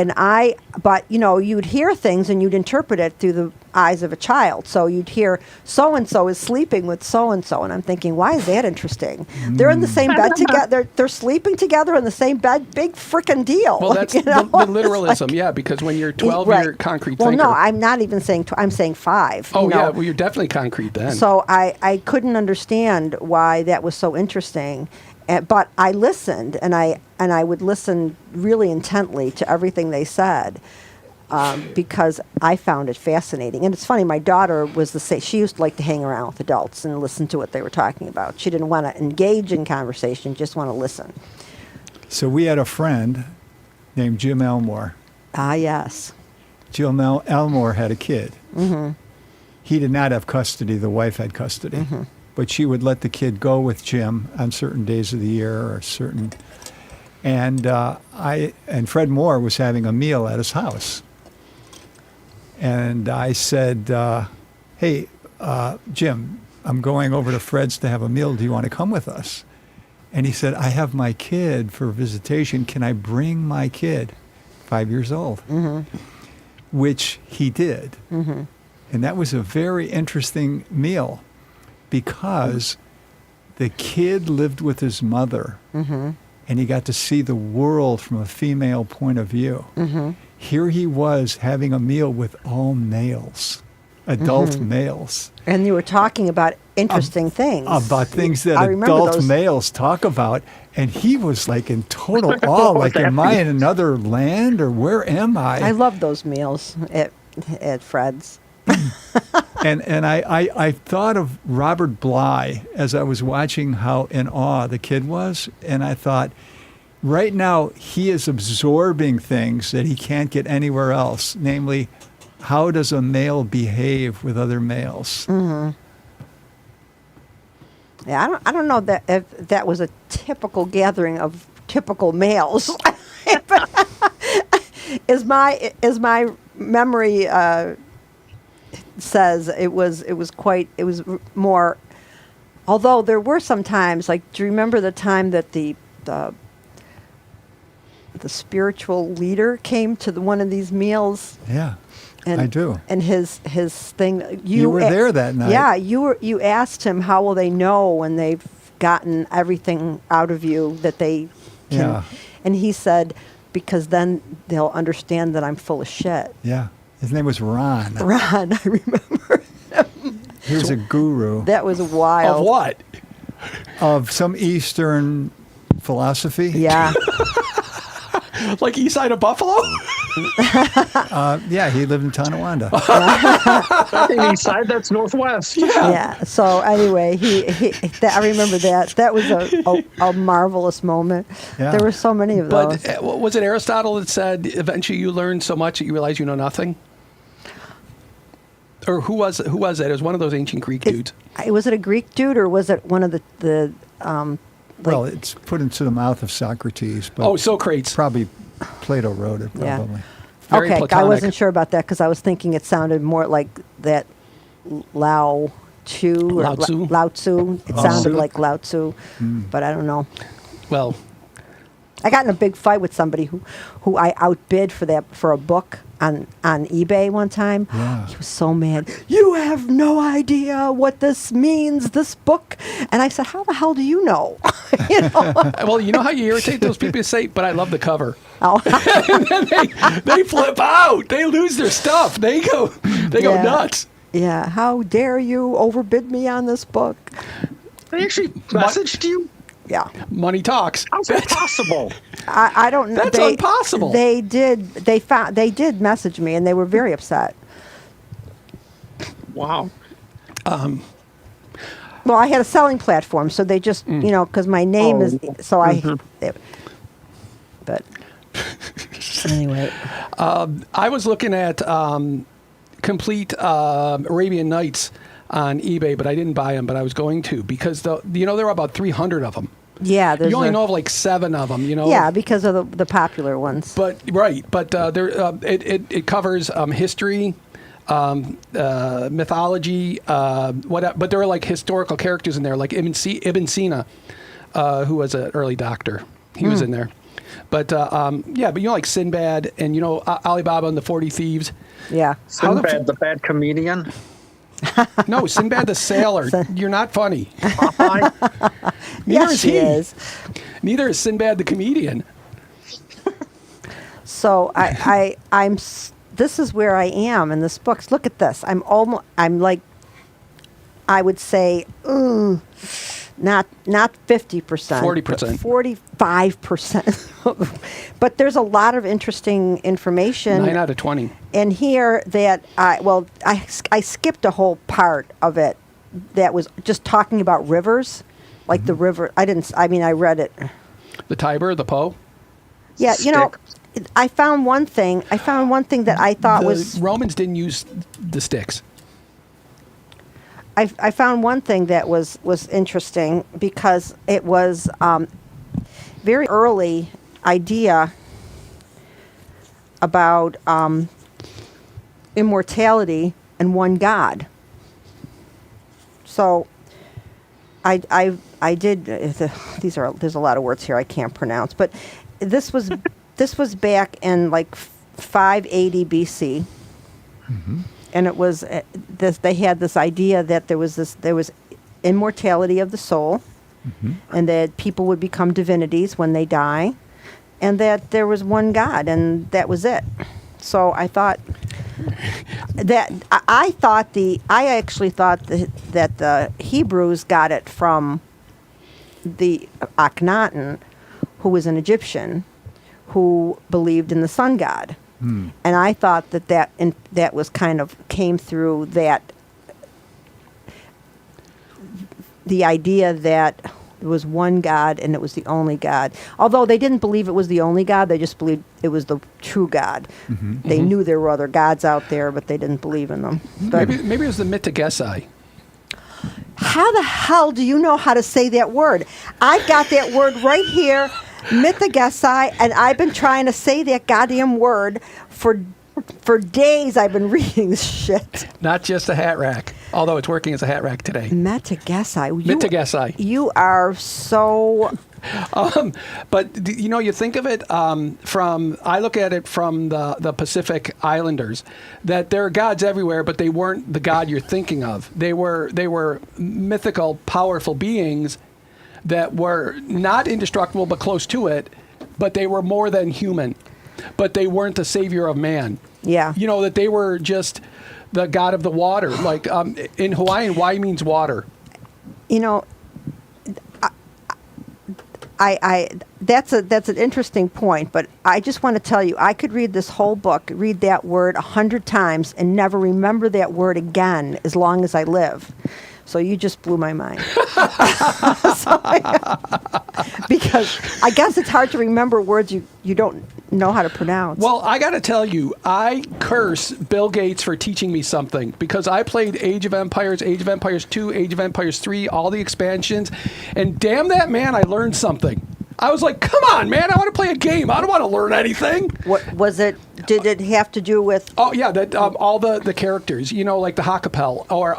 [SPEAKER 1] But you'd hear things and you'd interpret it through the eyes of a child. So you'd hear so and so is sleeping with so and so, and I'm thinking, why is that interesting? They're in the same bed together. They're sleeping together in the same bed. Big frickin' deal.
[SPEAKER 4] Well, that's the literalism, yeah, because when you're 12,
[SPEAKER 1] Right.
[SPEAKER 4] you're a concrete
[SPEAKER 1] Well,
[SPEAKER 4] thinker.
[SPEAKER 1] no, I'm not even saying. I'm saying 5.
[SPEAKER 4] Oh,
[SPEAKER 1] you know?
[SPEAKER 4] yeah, well, you're definitely concrete then.
[SPEAKER 1] So I couldn't understand why that was so interesting, but I listened, and I would listen really intently to everything they said, because I found it fascinating. And it's funny, my daughter was the same. She used to like to hang around with adults and listen to what they were talking about. She didn't want to engage in conversation, just want to listen.
[SPEAKER 2] So we had a friend named Jim Elmore.
[SPEAKER 1] Ah, yes.
[SPEAKER 2] Jim Elmore had a kid. Mm-hmm. He did not have custody. The wife had custody. Mm-hmm. But she would let the kid go with Jim on certain days of the year or certain. And Fred Moore was having a meal at his house. And I said, hey, Jim, I'm going over to Fred's to have a meal. Do you want to come with us? And he said, I have my kid for visitation. Can I bring my kid? 5 years old. Mm-hmm. Which he did. Mm-hmm. And that was a very interesting meal because the kid lived with his mother. Mm-hmm. And he got to see the world from a female point of view. Mm-hmm. Here he was having a meal with all males, adult males.
[SPEAKER 1] And you were talking about interesting things.
[SPEAKER 2] About things that
[SPEAKER 1] I remember
[SPEAKER 2] adult
[SPEAKER 1] those.
[SPEAKER 2] males talk about. And he was like in total awe, like, am I in another land or where am I?
[SPEAKER 1] I love those meals at Fred's.
[SPEAKER 2] And I thought of Robert Bly as I was watching how in awe the kid was. And I thought, right now, he is absorbing things that he can't get anywhere else. Namely, how does a male behave with other males?
[SPEAKER 1] Mm-hmm. Yeah, I don't know if that was a typical gathering of typical males. Is my memory says it was more. Although there were some times, like, do you remember the time that the spiritual leader came to one of these meals?
[SPEAKER 2] Yeah,
[SPEAKER 1] And,
[SPEAKER 2] I do.
[SPEAKER 1] And his thing.
[SPEAKER 2] You were there that night.
[SPEAKER 1] Yeah, you asked him how will they know when they've gotten everything out of you that they can.
[SPEAKER 2] Yeah.
[SPEAKER 1] And he said, because then they'll understand that I'm full of shit.
[SPEAKER 2] Yeah. His name was Ron.
[SPEAKER 1] Ron, I remember.
[SPEAKER 2] He was a guru
[SPEAKER 1] That was wild.
[SPEAKER 4] Of what?
[SPEAKER 2] of some Eastern philosophy.
[SPEAKER 1] Yeah.
[SPEAKER 4] Like east side of Buffalo?
[SPEAKER 2] Yeah, he lived in Tonawanda.
[SPEAKER 3] The east side, that's northwest.
[SPEAKER 1] Yeah. So anyway, I remember that. That was a marvelous moment.
[SPEAKER 2] Yeah.
[SPEAKER 1] There were so many of those.
[SPEAKER 4] But was it Aristotle that said eventually you learn so much that you realize you know nothing? Or who was that? It was one of those ancient Greek dudes.
[SPEAKER 1] Was it a Greek dude or was it one of the
[SPEAKER 2] Well, it's put into the mouth of Socrates, but
[SPEAKER 4] Oh, Socrates.
[SPEAKER 2] probably Plato wrote it,
[SPEAKER 1] Yeah.
[SPEAKER 2] probably.
[SPEAKER 4] Very
[SPEAKER 1] Okay,
[SPEAKER 4] platonic.
[SPEAKER 1] I wasn't sure about that because I was thinking it sounded more like that Lao Tzu. Or
[SPEAKER 4] Lao Tzu?
[SPEAKER 1] Lao Tzu. It sounded like Lao Tzu, but I don't know.
[SPEAKER 4] Well,
[SPEAKER 1] I got in a big fight with somebody who I outbid for a book on eBay one time.
[SPEAKER 2] Yeah.
[SPEAKER 1] He was so mad. You have no idea what this means, this book. And I said, how the hell do you know? You know?
[SPEAKER 4] well, you know how you irritate those people who say, but I love the cover.
[SPEAKER 1] Oh.
[SPEAKER 4] And then they flip out. They lose their stuff. They go
[SPEAKER 1] Yeah.
[SPEAKER 4] nuts.
[SPEAKER 1] Yeah. How dare you overbid me on this book?
[SPEAKER 3] They actually messaged you?
[SPEAKER 1] Yeah.
[SPEAKER 4] Money talks.
[SPEAKER 3] How's that possible?
[SPEAKER 1] I don't know.
[SPEAKER 4] That's impossible.
[SPEAKER 1] They did message me and they were very upset.
[SPEAKER 3] Wow.
[SPEAKER 1] Well, I had a selling platform, so they just, because my name is, so but anyway.
[SPEAKER 4] I was looking at complete Arabian Nights on eBay, but I didn't buy them, but I was going to because, there were about 300 of them.
[SPEAKER 1] Yeah.
[SPEAKER 4] You only know of like 7 of them,
[SPEAKER 1] Yeah, because of the popular ones.
[SPEAKER 4] But it covers history, mythology, but there are like historical characters in there, like Ibn Sina, who was an early doctor. He was in there. But but like Sinbad and Alibaba and the 40 Thieves.
[SPEAKER 1] Yeah.
[SPEAKER 3] Sinbad, the bad comedian.
[SPEAKER 4] No, Sinbad the sailor. You're not funny.
[SPEAKER 3] Popeye.
[SPEAKER 4] Neither
[SPEAKER 1] Yes,
[SPEAKER 4] is
[SPEAKER 1] she
[SPEAKER 4] he.
[SPEAKER 1] is.
[SPEAKER 4] Neither is Sinbad the comedian.
[SPEAKER 1] So this is where I am in this book. Look at this. I'm like, I would say, not 50%,
[SPEAKER 4] 40%.
[SPEAKER 1] 45%. But there's a lot of interesting information
[SPEAKER 4] 9 out of 20.
[SPEAKER 1] in here that I skipped a whole part of it that was just talking about rivers, like the river. I read it.
[SPEAKER 4] The Tiber, the Po.
[SPEAKER 1] Yeah,
[SPEAKER 3] Stick.
[SPEAKER 1] I found one thing that I thought was
[SPEAKER 4] Romans didn't use the sticks.
[SPEAKER 1] I found one thing that was interesting because it was very early idea about immortality and one God. So I did there's a lot of words here I can't pronounce, but this was back in like 580 BC.
[SPEAKER 2] Mm-hmm.
[SPEAKER 1] And it was they had this idea that there was immortality of the soul, and that people would become divinities when they die, and that there was one God, and that was it. So I thought that I actually thought that the Hebrews got it from the Akhenaten, who was an Egyptian, who believed in the sun god. And I thought that was kind of came through the idea that there was one God and it was the only God. Although they didn't believe it was the only God, they just believed it was the true God. They knew there were other gods out there, but they didn't believe in them. But
[SPEAKER 4] Maybe it was the Mitagesai.
[SPEAKER 1] how the hell do you know how to say that word? I've got that word right here, Mitagesai, and I've been trying to say that goddamn word for days. I've been reading this shit.
[SPEAKER 4] Not just a hat rack, although it's working as a hat rack today.
[SPEAKER 1] Mitagesai.
[SPEAKER 4] Mitagesai.
[SPEAKER 1] You are so...
[SPEAKER 4] But you think of it I look at it from the Pacific Islanders, that there are gods everywhere, but they weren't the God you're thinking of. They were mythical, powerful beings that were not indestructible, but close to it. But they were more than human. But they weren't the savior of man.
[SPEAKER 1] Yeah.
[SPEAKER 4] That they were just the god of the water. Like in Hawaiian, wai means water.
[SPEAKER 1] That's an interesting point, but I just want to tell you, I could read this whole book, read that word 100 times, and never remember that word again as long as I live. So you just blew my mind. Because I guess it's hard to remember words you don't know how to pronounce.
[SPEAKER 4] Well, I got to tell you, I curse Bill Gates for teaching me something, because I played Age of Empires 2, Age of Empires 3, all the expansions, and damn that man, I learned something. I was like, come on, man, I want to play a game. I don't want to learn anything.
[SPEAKER 1] What was it? Did it have to do with?
[SPEAKER 4] Oh yeah, that all the characters, like the Hackapel or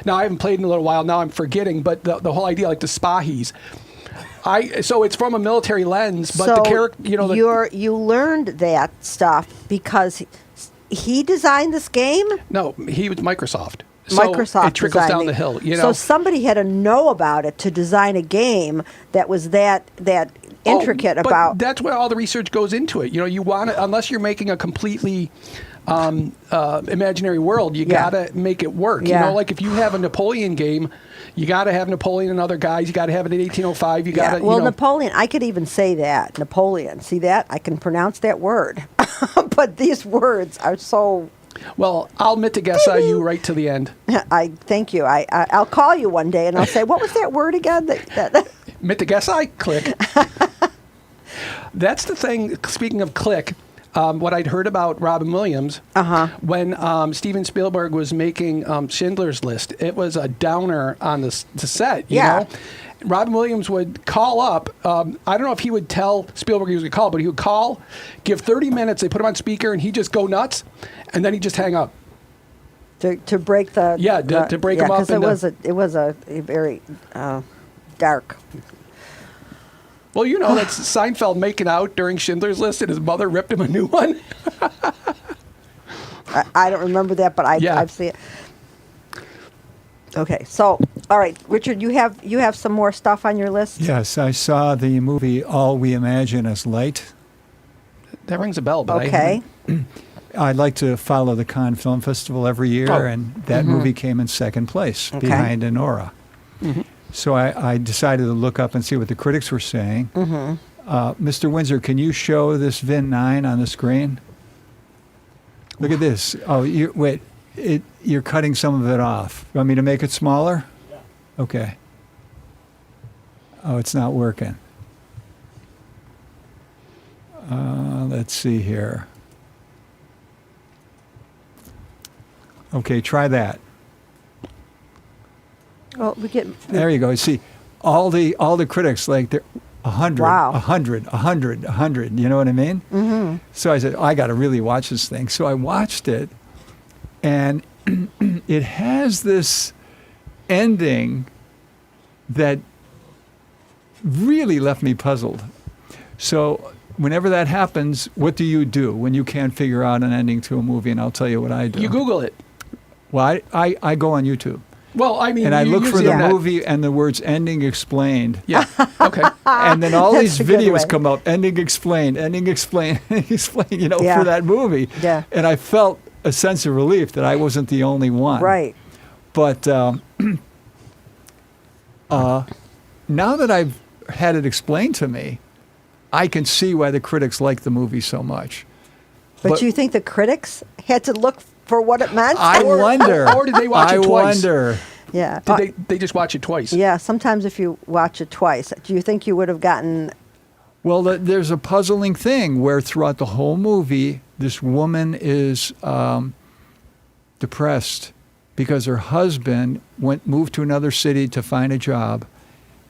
[SPEAKER 4] now I haven't played in a little while. Now I'm forgetting, but the whole idea, like the Spahis. So it's from a military lens, but the character,
[SPEAKER 1] you learned that stuff because he designed this game.
[SPEAKER 4] No, he was Microsoft. So
[SPEAKER 1] Microsoft
[SPEAKER 4] it trickles
[SPEAKER 1] designed
[SPEAKER 4] down the hill.
[SPEAKER 1] So somebody had to know about it to design a game that was that intricate
[SPEAKER 4] but
[SPEAKER 1] about.
[SPEAKER 4] That's where all the research goes into it. You want to, unless you're making a completely imaginary world, you gotta make it work.
[SPEAKER 1] Yeah.
[SPEAKER 4] Like if you have a Napoleon game, you gotta have Napoleon and other guys. You gotta have it in 1805. You gotta.
[SPEAKER 1] Well, Napoleon, I could even say that Napoleon. See that? I can pronounce that word, but these words are so.
[SPEAKER 4] Well, I'll admit to guess you right to the end.
[SPEAKER 1] I thank you. I'll call you one day and I'll say, what was that word again?
[SPEAKER 4] Admit to guess click. That's the thing. Speaking of click, what I'd heard about Robin Williams when Steven Spielberg was making Schindler's List, it was a downer on the set. You know? Robin Williams would call up. I don't know if he would tell Spielberg he was going to call, but he would call, give 30 minutes. They put him on speaker, and he'd just go nuts, and then he'd just hang up.
[SPEAKER 1] To break the
[SPEAKER 4] to break him up.
[SPEAKER 1] Because it was a very dark.
[SPEAKER 4] Well, that's Seinfeld making out during Schindler's List, and his mother ripped him a new one.
[SPEAKER 1] I don't remember that, but I've seen it. Okay, so all right, Richard, you have some more stuff on your list?
[SPEAKER 2] Yes, I saw the movie All We Imagine Is Light.
[SPEAKER 4] That rings a bell, but
[SPEAKER 1] okay.
[SPEAKER 2] I like to follow the Cannes Film Festival every year, and that movie came in second place behind Anora. Mm-hmm. So I decided to look up and see what the critics were saying. Mm-hmm. Mr. Windsor, can you show this VIN 9 on the screen? Look at this. Oh, wait. You're cutting some of it off. You want me to make it smaller? Yeah. Okay. Oh, it's not working. Let's see here. Okay, try that.
[SPEAKER 1] Well,
[SPEAKER 2] There you go. See, all the critics, like, they're 100,
[SPEAKER 1] wow.
[SPEAKER 2] 100, 100, 100. You know what I mean? Mm-hmm. So I said, I got to really watch this thing. So I watched it. And it has this ending that really left me puzzled. So whenever that happens, what do you do when you can't figure out an ending to a movie? And I'll tell you what I do.
[SPEAKER 4] You Google it.
[SPEAKER 2] Well, I go on YouTube.
[SPEAKER 4] Well, I mean,
[SPEAKER 2] and I look for the movie and the words "ending explained."
[SPEAKER 4] Yeah. Okay.
[SPEAKER 2] And then all these videos come up: ending explained, ending explained, ending explained. For that movie.
[SPEAKER 1] Yeah.
[SPEAKER 2] And I felt a sense of relief that I wasn't the only one.
[SPEAKER 1] Right.
[SPEAKER 2] But now that I've had it explained to me, I can see why the critics like the movie so much.
[SPEAKER 1] But you think the critics had to look for what it meant?
[SPEAKER 2] I wonder.
[SPEAKER 4] Or did they watch it twice?
[SPEAKER 2] I wonder.
[SPEAKER 1] Yeah.
[SPEAKER 4] Did they just watch it twice?
[SPEAKER 1] Yeah. Sometimes if you watch it twice, do you think you would have gotten?
[SPEAKER 2] Well, there's a puzzling thing where throughout the whole movie, this woman is depressed because her husband moved to another city to find a job,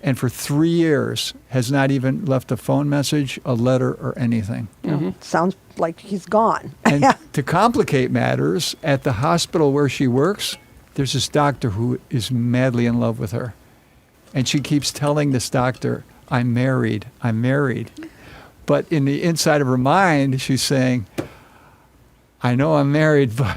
[SPEAKER 2] and for 3 years has not even left a phone message, a letter, or anything.
[SPEAKER 1] Mm-hmm. Sounds like he's gone.
[SPEAKER 2] And to complicate matters, at the hospital where she works, there's this doctor who is madly in love with her. And she keeps telling this doctor, I'm married. But in the inside of her mind, she's saying, I know I'm married, but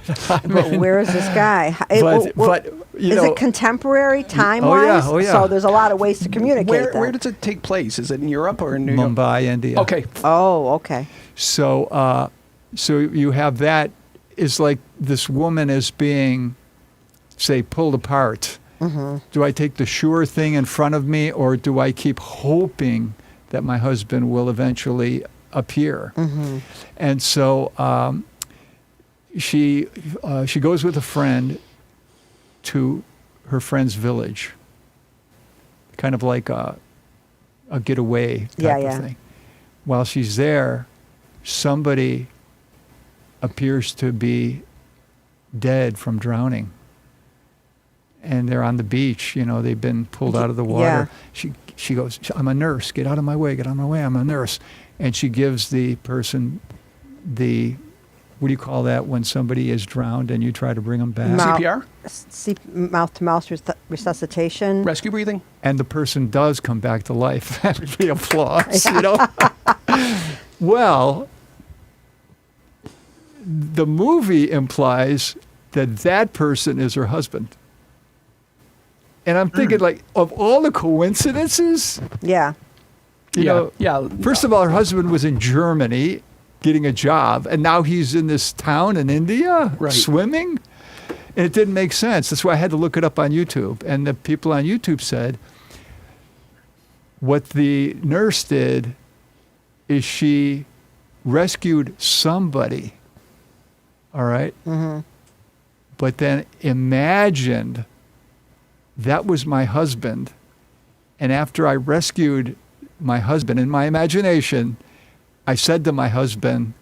[SPEAKER 1] where is this guy?
[SPEAKER 2] Is
[SPEAKER 1] it contemporary time-wise?
[SPEAKER 2] Oh, yeah.
[SPEAKER 1] So there's a lot of ways to communicate.
[SPEAKER 4] Where does it take place? Is it in Europe or in New York?
[SPEAKER 2] Mumbai, India.
[SPEAKER 4] Okay.
[SPEAKER 1] Oh, okay.
[SPEAKER 2] So you have that. Is like this woman is being, say, pulled apart. Mm-hmm. Do I take the sure thing in front of me, or do I keep hoping that my husband will eventually appear? Mm-hmm. And so she goes with a friend to her friend's village, kind of like a getaway type of thing. While she's there, somebody appears to be dead from drowning. And they're on the beach, they've been pulled out of the water.
[SPEAKER 1] Yeah.
[SPEAKER 2] she goes, I'm a nurse. Get out of my way. Get out of my way. I'm a nurse. And she gives the person what do you call that when somebody is drowned and you try to bring them back?
[SPEAKER 4] CPR?
[SPEAKER 1] Mouth-to-mouth resuscitation.
[SPEAKER 4] Rescue breathing?
[SPEAKER 2] And the person does come back to life. Everybody applauds, you know? Well, the movie implies that that person is her husband. And I'm thinking, like, of all the coincidences,
[SPEAKER 1] Yeah.
[SPEAKER 2] you know,
[SPEAKER 4] Yeah.
[SPEAKER 2] first of all, her husband was in Germany getting a job, and now he's in this town in India
[SPEAKER 4] Right.
[SPEAKER 2] swimming. And it didn't make sense. That's why I had to look it up on YouTube. And the people on YouTube said what the nurse did is she rescued somebody, all right? But then imagined that was my husband. And after I rescued my husband in my imagination, I said to my husband,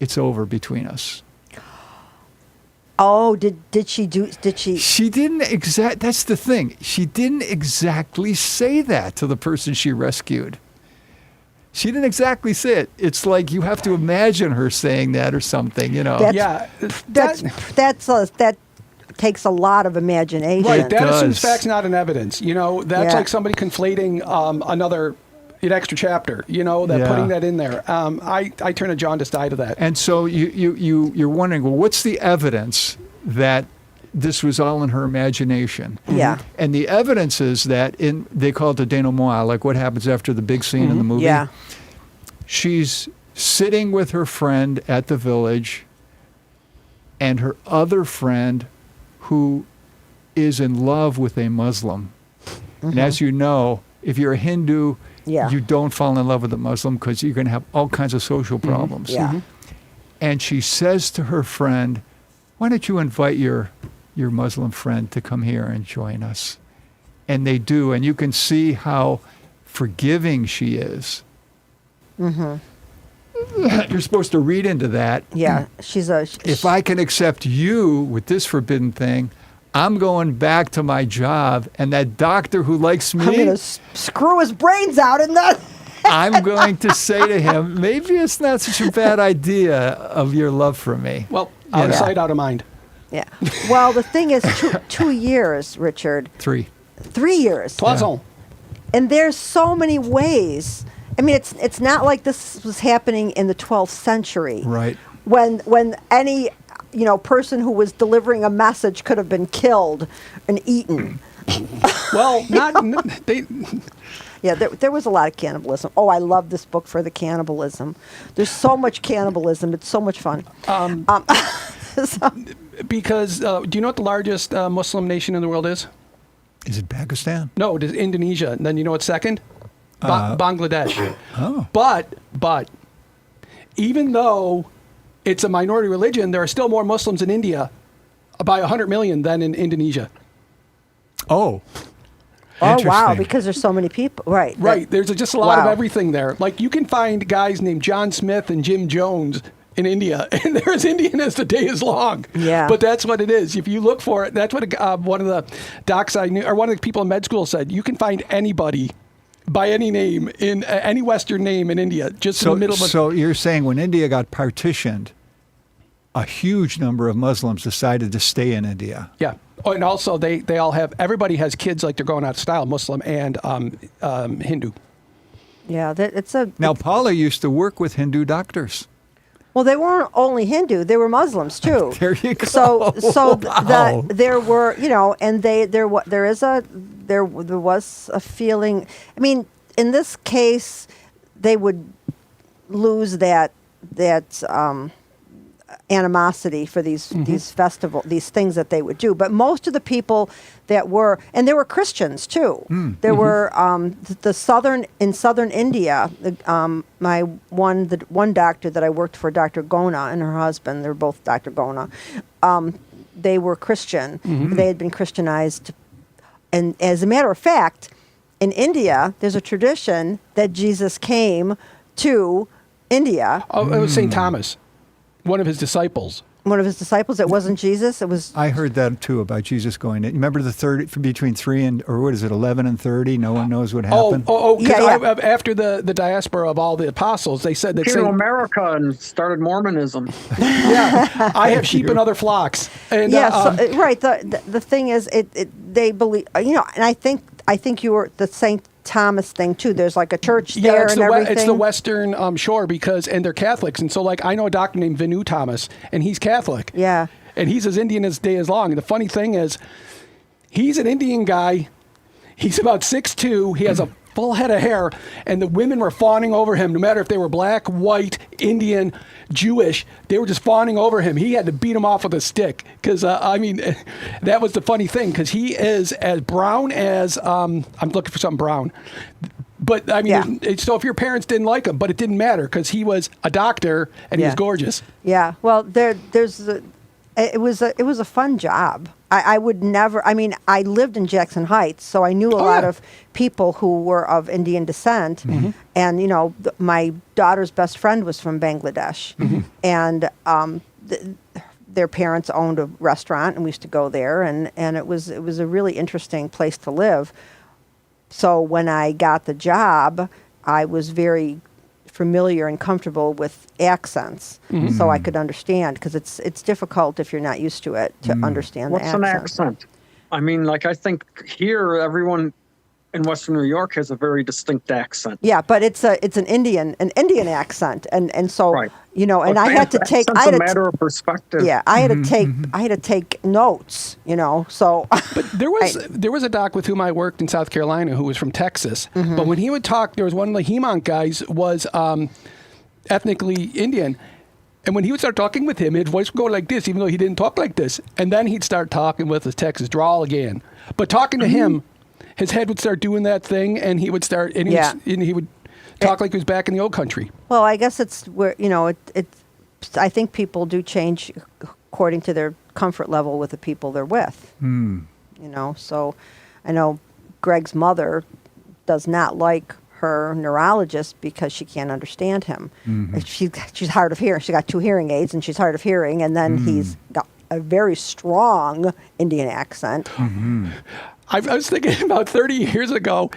[SPEAKER 2] it's over between us.
[SPEAKER 1] Oh, did she?
[SPEAKER 2] She didn't that's the thing. She didn't exactly say that to the person she rescued. She didn't exactly say it. It's like you have to imagine her saying that or something, you know.
[SPEAKER 1] That takes a lot of imagination.
[SPEAKER 4] Right, that
[SPEAKER 2] does.
[SPEAKER 4] assumes facts, not an evidence. You know, that's
[SPEAKER 1] Yeah.
[SPEAKER 4] like somebody conflating an extra chapter. You know, that
[SPEAKER 2] Yeah.
[SPEAKER 4] putting that in there. I turn a jaundiced eye to that.
[SPEAKER 2] And so you're wondering, well, what's the evidence that this was all in her imagination?
[SPEAKER 1] Yeah.
[SPEAKER 2] And the evidence is that they call it the denouement, like what happens after the big scene in the movie.
[SPEAKER 1] Yeah.
[SPEAKER 2] She's sitting with her friend at the village, and her other friend who is in love with a Muslim. And as you know, if you're a Hindu,
[SPEAKER 1] Yeah.
[SPEAKER 2] you don't fall in love with a Muslim because you're going to have all kinds of social problems.
[SPEAKER 1] Yeah.
[SPEAKER 2] And she says to her friend, why don't you invite your Muslim friend to come here and join us? And they do, and you can see how forgiving she is. You're supposed to read into that.
[SPEAKER 1] Yeah.
[SPEAKER 2] If I can accept you with this forbidden thing, I'm going back to my job, and that doctor who likes
[SPEAKER 1] I'm
[SPEAKER 2] me,
[SPEAKER 1] gonna screw his brains out in that.
[SPEAKER 2] I'm going to say to him, maybe it's not such a bad idea of your love for me.
[SPEAKER 4] Well, out of
[SPEAKER 1] Yeah.
[SPEAKER 4] sight, out of mind.
[SPEAKER 1] Yeah. Well, the thing is, 2 years, Richard.
[SPEAKER 2] 3.
[SPEAKER 1] 3 years.
[SPEAKER 4] Toison.
[SPEAKER 1] And there's so many ways. I mean, it's not like this was happening in the 12th century.
[SPEAKER 2] Right.
[SPEAKER 1] When any person who was delivering a message could have been killed and eaten.
[SPEAKER 4] Well, they.
[SPEAKER 1] Yeah, there was a lot of cannibalism. Oh, I love this book for the cannibalism. There's so much cannibalism. It's so much fun.
[SPEAKER 4] Because do you know what the largest Muslim nation in the world is?
[SPEAKER 2] Is it Pakistan?
[SPEAKER 4] No, it is Indonesia. And then you know what's second? Bangladesh.
[SPEAKER 2] Oh.
[SPEAKER 4] But even though it's a minority religion, there are still more Muslims in India by 100 million than in Indonesia.
[SPEAKER 2] Oh.
[SPEAKER 1] Oh, wow,
[SPEAKER 2] Interesting.
[SPEAKER 1] because there's so many people. Right.
[SPEAKER 4] Right. There's just a lot of
[SPEAKER 1] Wow.
[SPEAKER 4] everything there. Like you can find guys named John Smith and Jim Jones in India, and they're as Indian as the day is long.
[SPEAKER 1] Yeah.
[SPEAKER 4] But that's what it is. If you look for it, that's what one of the docs I knew, or one of the people in med school said. You can find anybody by any name in any Western name in India, just in the middle of a.
[SPEAKER 2] So you're saying when India got partitioned, a huge number of Muslims decided to stay in India.
[SPEAKER 4] Yeah. Oh, and also they all have, everybody has kids like they're going out of style, Muslim and Hindu.
[SPEAKER 1] Yeah,
[SPEAKER 2] Now, Paula used to work with Hindu doctors.
[SPEAKER 1] Well, they weren't only Hindu; they were Muslims too.
[SPEAKER 2] There you go.
[SPEAKER 1] So
[SPEAKER 2] Wow.
[SPEAKER 1] there were, and there was a feeling. I mean, in this case, they would lose that animosity for these these things that they would do. But most of the people that were, and there were Christians too. There were the southern India. The one doctor that I worked for, Dr. Gona, and her husband. They're both Dr. Gona. They were Christian. They had been Christianized, and as a matter of fact, in India, there's a tradition that Jesus came to India.
[SPEAKER 4] Oh, it was St. Thomas, one of his disciples.
[SPEAKER 1] One of his disciples. It wasn't Jesus. It was.
[SPEAKER 2] I heard that too about Jesus going in. Remember the 30 between 3 and or what is it 11 and 30? No one knows what happened.
[SPEAKER 4] 'cause
[SPEAKER 1] Yeah.
[SPEAKER 4] after the diaspora of all the apostles, they said that
[SPEAKER 3] Came to America and started Mormonism.
[SPEAKER 4] yeah, I have sheep and other flocks. And
[SPEAKER 1] Yeah. Right. The thing is, they believe. And I think you were the St. Thomas thing too. There's like a church there
[SPEAKER 4] it's
[SPEAKER 1] and everything.
[SPEAKER 4] it's the Western Shore and they're Catholics, and so like I know a doctor named Vinu Thomas, and he's Catholic.
[SPEAKER 1] Yeah.
[SPEAKER 4] And he's as Indian as day is long. And the funny thing is, he's an Indian guy. He's about 6'2". He has a full head of hair, and the women were fawning over him. No matter if they were black, white, Indian, Jewish, they were just fawning over him. He had to beat them off with a stick because that was the funny thing because he is as brown as I'm looking for something brown. But I mean, so if your parents didn't like him, but it didn't matter because he was a doctor and he was gorgeous.
[SPEAKER 1] Yeah. Well, it was a fun job. I would never. I mean, I lived in Jackson Heights, so I knew a lot of people who were of Indian descent.
[SPEAKER 4] Mm-hmm.
[SPEAKER 1] And my daughter's best friend was from Bangladesh,
[SPEAKER 4] Mm-hmm.
[SPEAKER 1] and their parents owned a restaurant, and we used to go there, and it was a really interesting place to live. So when I got the job, I was very familiar and comfortable with accents, so I could understand, because it's difficult if you're not used to it to understand
[SPEAKER 3] What's
[SPEAKER 1] the accent.
[SPEAKER 3] an accent? I mean, like I think here everyone in Western New York has a very distinct accent.
[SPEAKER 1] Yeah, but it's an Indian accent, and so
[SPEAKER 3] Right.
[SPEAKER 1] and I had to take.
[SPEAKER 3] It's a matter of perspective.
[SPEAKER 1] Yeah, I had to take notes. So.
[SPEAKER 4] But there was a doc with whom I worked in South Carolina who was from Texas. But when he would talk, there was one of the Hemont guys was ethnically Indian. And when he would start talking with him, his voice would go like this, even though he didn't talk like this. And then he'd start talking with his Texas drawl again. But talking to him, his head would start doing that thing, and he would start, and he would talk like he was back in the old country.
[SPEAKER 1] Well, I guess it's where I think people do change according to their comfort level with the people they're with. So I know Greg's mother does not like her neurologist because she can't understand him. She's hard of hearing. She got 2 hearing aids, and she's hard of hearing. And then he's got a very strong Indian accent.
[SPEAKER 4] I was thinking about 30 years ago,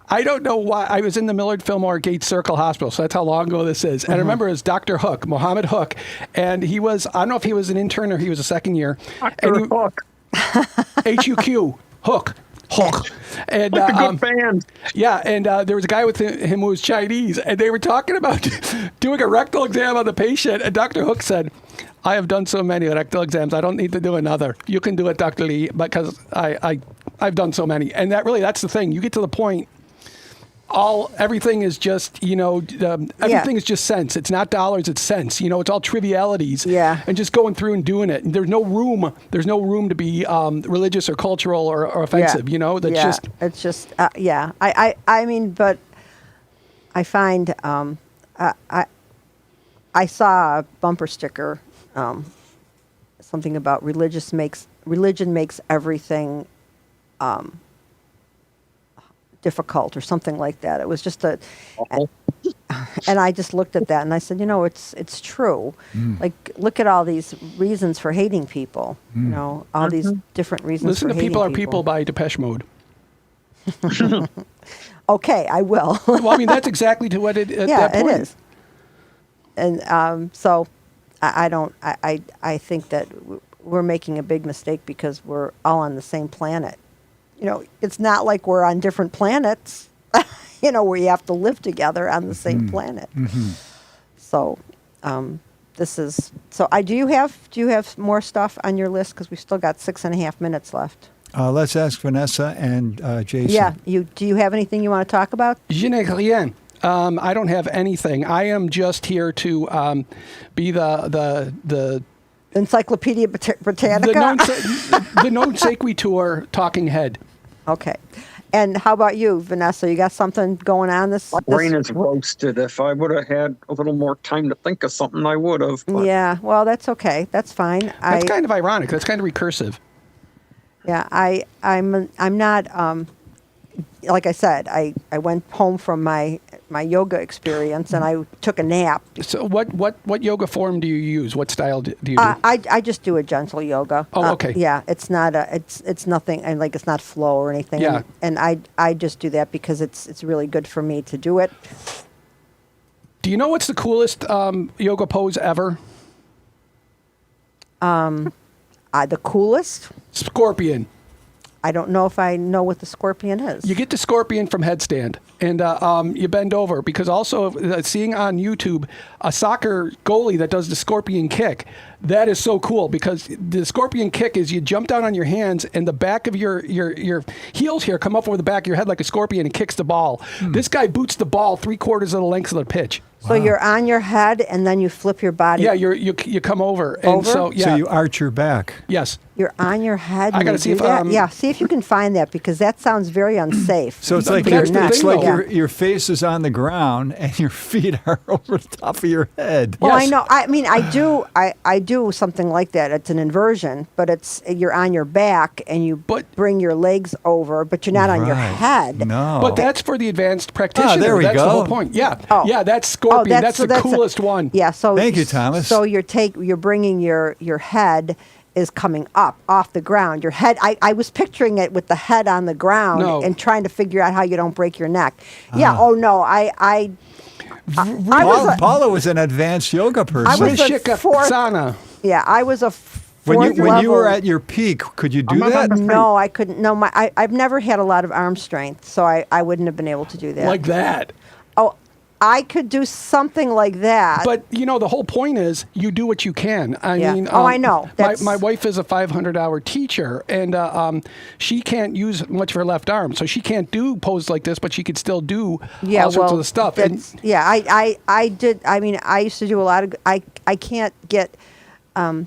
[SPEAKER 4] I don't know why, I was in the Millard Fillmore Gates Circle Hospital, so that's how long ago this is. And I remember it was Dr. Hook, Mohammed Hook, and he was, I don't know if he was an intern or he was a second year.
[SPEAKER 3] Dr. Hook.
[SPEAKER 4] H-U-Q, Hook. And
[SPEAKER 3] That's a good band.
[SPEAKER 4] Yeah, and there was a guy with him who was Chinese, and they were talking about doing a rectal exam on the patient, and Dr. Hook said, I have done so many rectal exams, I don't need to do another. You can do it, Dr. Lee, because I've done so many. And that's the thing. You get to the point, everything is just, everything is just cents. It's not dollars, it's cents. It's all trivialities.
[SPEAKER 1] Yeah.
[SPEAKER 4] And just going through and doing it. And there's no room to be religious or cultural or offensive,
[SPEAKER 1] It's just, I mean, but I find, I saw a bumper sticker, something about religion makes everything difficult or something like that. It was just and I just looked at that and I said, it's true. Like, look at all these reasons for hating people. All these different reasons.
[SPEAKER 4] Listen
[SPEAKER 1] for
[SPEAKER 4] to
[SPEAKER 1] hating
[SPEAKER 4] People Are People by Depeche Mode.
[SPEAKER 1] Okay, I will.
[SPEAKER 4] Well, I mean, that's exactly to what it. At that point.
[SPEAKER 1] It is. And so, I think that we're making a big mistake because we're all on the same planet. It's not like we're on different planets, where you have to live together on the same planet. So, this is so. Do you have more stuff on your list? Because we still got 6.5 minutes left.
[SPEAKER 2] Let's ask Vanessa and Jason.
[SPEAKER 1] Yeah, do you have anything you want to talk about?
[SPEAKER 4] Je n'ai rien. I don't have anything. I am just here to be the
[SPEAKER 1] Encyclopedia Britannica.
[SPEAKER 4] the non sequitur talking head.
[SPEAKER 1] Okay. And how about you, Vanessa? You got something going on
[SPEAKER 3] My brain is roasted. If I would have had a little more time to think of something, I would have.
[SPEAKER 1] Yeah, well, that's okay. That's fine.
[SPEAKER 4] That's kind of ironic. That's kind of recursive.
[SPEAKER 1] Yeah, I'm not like I said, I went home from my yoga experience and I took a nap.
[SPEAKER 4] So what yoga form do you use? What style do you do?
[SPEAKER 1] I just do a gentle yoga.
[SPEAKER 4] Oh, okay.
[SPEAKER 1] Yeah, it's not it's nothing, and like it's not flow or anything.
[SPEAKER 4] Yeah.
[SPEAKER 1] And I just do that because it's really good for me to do it.
[SPEAKER 4] Do you know what's the coolest yoga pose ever?
[SPEAKER 1] The coolest.
[SPEAKER 4] Scorpion.
[SPEAKER 1] I don't know if I know what the scorpion is.
[SPEAKER 4] You get the scorpion from headstand, and you bend over, because also seeing on YouTube a soccer goalie that does the scorpion kick, that is so cool, because the scorpion kick is you jump down on your hands and the back of your heels here come up over the back of your head like a scorpion and kicks the ball. This guy boots the ball 3/4 of the length of the pitch.
[SPEAKER 1] So you're on your head and then you flip your body.
[SPEAKER 4] Yeah, you come over. And
[SPEAKER 1] Over?
[SPEAKER 4] so, yeah.
[SPEAKER 2] So you arch your back.
[SPEAKER 4] Yes.
[SPEAKER 1] You're on your head.
[SPEAKER 4] I
[SPEAKER 1] and
[SPEAKER 4] gotta
[SPEAKER 1] you
[SPEAKER 4] see
[SPEAKER 1] do
[SPEAKER 4] if,
[SPEAKER 1] that? Yeah, see if you can find that, because that sounds very unsafe.
[SPEAKER 2] So it's like
[SPEAKER 4] But
[SPEAKER 2] your,
[SPEAKER 4] that's the
[SPEAKER 2] it's
[SPEAKER 4] thing,
[SPEAKER 2] like
[SPEAKER 4] though.
[SPEAKER 2] your face is on the ground and your feet are over the top of your head.
[SPEAKER 1] Well, I
[SPEAKER 4] Yes.
[SPEAKER 1] know. I mean, I do something like that. It's an inversion, but you're on your back and you
[SPEAKER 4] But-
[SPEAKER 1] bring your legs over, but you're not on your
[SPEAKER 2] Right.
[SPEAKER 1] head.
[SPEAKER 2] No.
[SPEAKER 4] But that's for the advanced practitioner.
[SPEAKER 2] there we
[SPEAKER 4] that's the
[SPEAKER 2] go.
[SPEAKER 4] whole point. Yeah.
[SPEAKER 1] Oh.
[SPEAKER 4] Yeah, that's scorpion. That's
[SPEAKER 1] so
[SPEAKER 4] the coolest one.
[SPEAKER 1] Yeah. So
[SPEAKER 2] Thank you, Thomas.
[SPEAKER 1] So you're bringing your head is coming up off the ground. Your head. I was picturing it with the head on the ground
[SPEAKER 4] No.
[SPEAKER 1] and trying to figure out how you don't break your neck. Yeah. Oh no. I was a-
[SPEAKER 2] Paula was an advanced yoga person.
[SPEAKER 1] I was a
[SPEAKER 4] Vrishikasana.
[SPEAKER 1] Yeah, I was a
[SPEAKER 2] when
[SPEAKER 1] fourth
[SPEAKER 2] you
[SPEAKER 1] level.
[SPEAKER 2] were at your peak, could you do that?
[SPEAKER 1] No, I couldn't. No, I've never had a lot of arm strength, so I wouldn't have been able to do that.
[SPEAKER 4] Like that.
[SPEAKER 1] Oh, I could do something like that.
[SPEAKER 4] But, the whole point is you do what you can. I
[SPEAKER 1] Yeah.
[SPEAKER 4] mean,
[SPEAKER 1] Oh, I know.
[SPEAKER 4] My,
[SPEAKER 1] That's-
[SPEAKER 4] my wife is a 500-hour teacher, and she can't use much of her left arm. So she can't do poses like this, but she could still do all sorts of the stuff. And
[SPEAKER 1] I did. I mean, I used to do a lot of. I can't get.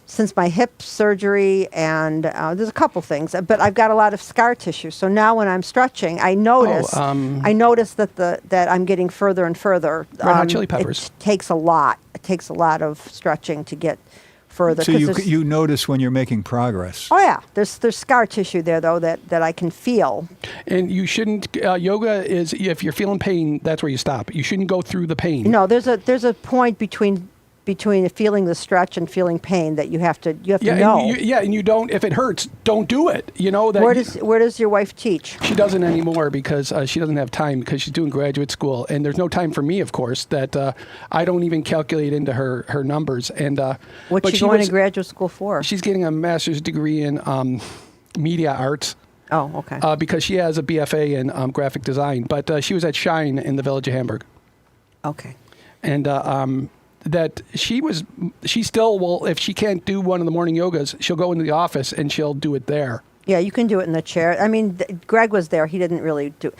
[SPEAKER 1] Since my hip surgery and there's a couple things, but I've got a lot of scar tissue. So now when I'm stretching, I notice that I'm getting further and further.
[SPEAKER 4] Red Hot Chili Peppers.
[SPEAKER 1] It takes a lot. It takes a lot of stretching to get further.
[SPEAKER 2] So
[SPEAKER 1] 'cause
[SPEAKER 2] you
[SPEAKER 1] there's-
[SPEAKER 2] you notice when you're making progress.
[SPEAKER 1] Oh yeah, there's scar tissue there though that I can feel.
[SPEAKER 4] And you shouldn't. Yoga is, if you're feeling pain, that's where you stop. You shouldn't go through the pain.
[SPEAKER 1] No, there's a point between feeling the stretch and feeling pain that you have to know.
[SPEAKER 4] And you don't. If it hurts, don't do it. That
[SPEAKER 1] Where does your wife teach?
[SPEAKER 4] She doesn't anymore, because she doesn't have time, because she's doing graduate school, and there's no time for me, of course, that I don't even calculate into her numbers. And
[SPEAKER 1] What's
[SPEAKER 4] but
[SPEAKER 1] she going to graduate school for?
[SPEAKER 4] She's getting a master's degree in media arts.
[SPEAKER 1] Oh, okay.
[SPEAKER 4] Because she has a BFA in graphic design, but she was at Shine in the village of Hamburg,
[SPEAKER 1] Okay.
[SPEAKER 4] and that she still will, if she can't do one of the morning yogas, she'll go into the office and she'll do it there.
[SPEAKER 1] Yeah, you can do it in the chair. I mean, Greg was there. He didn't really do.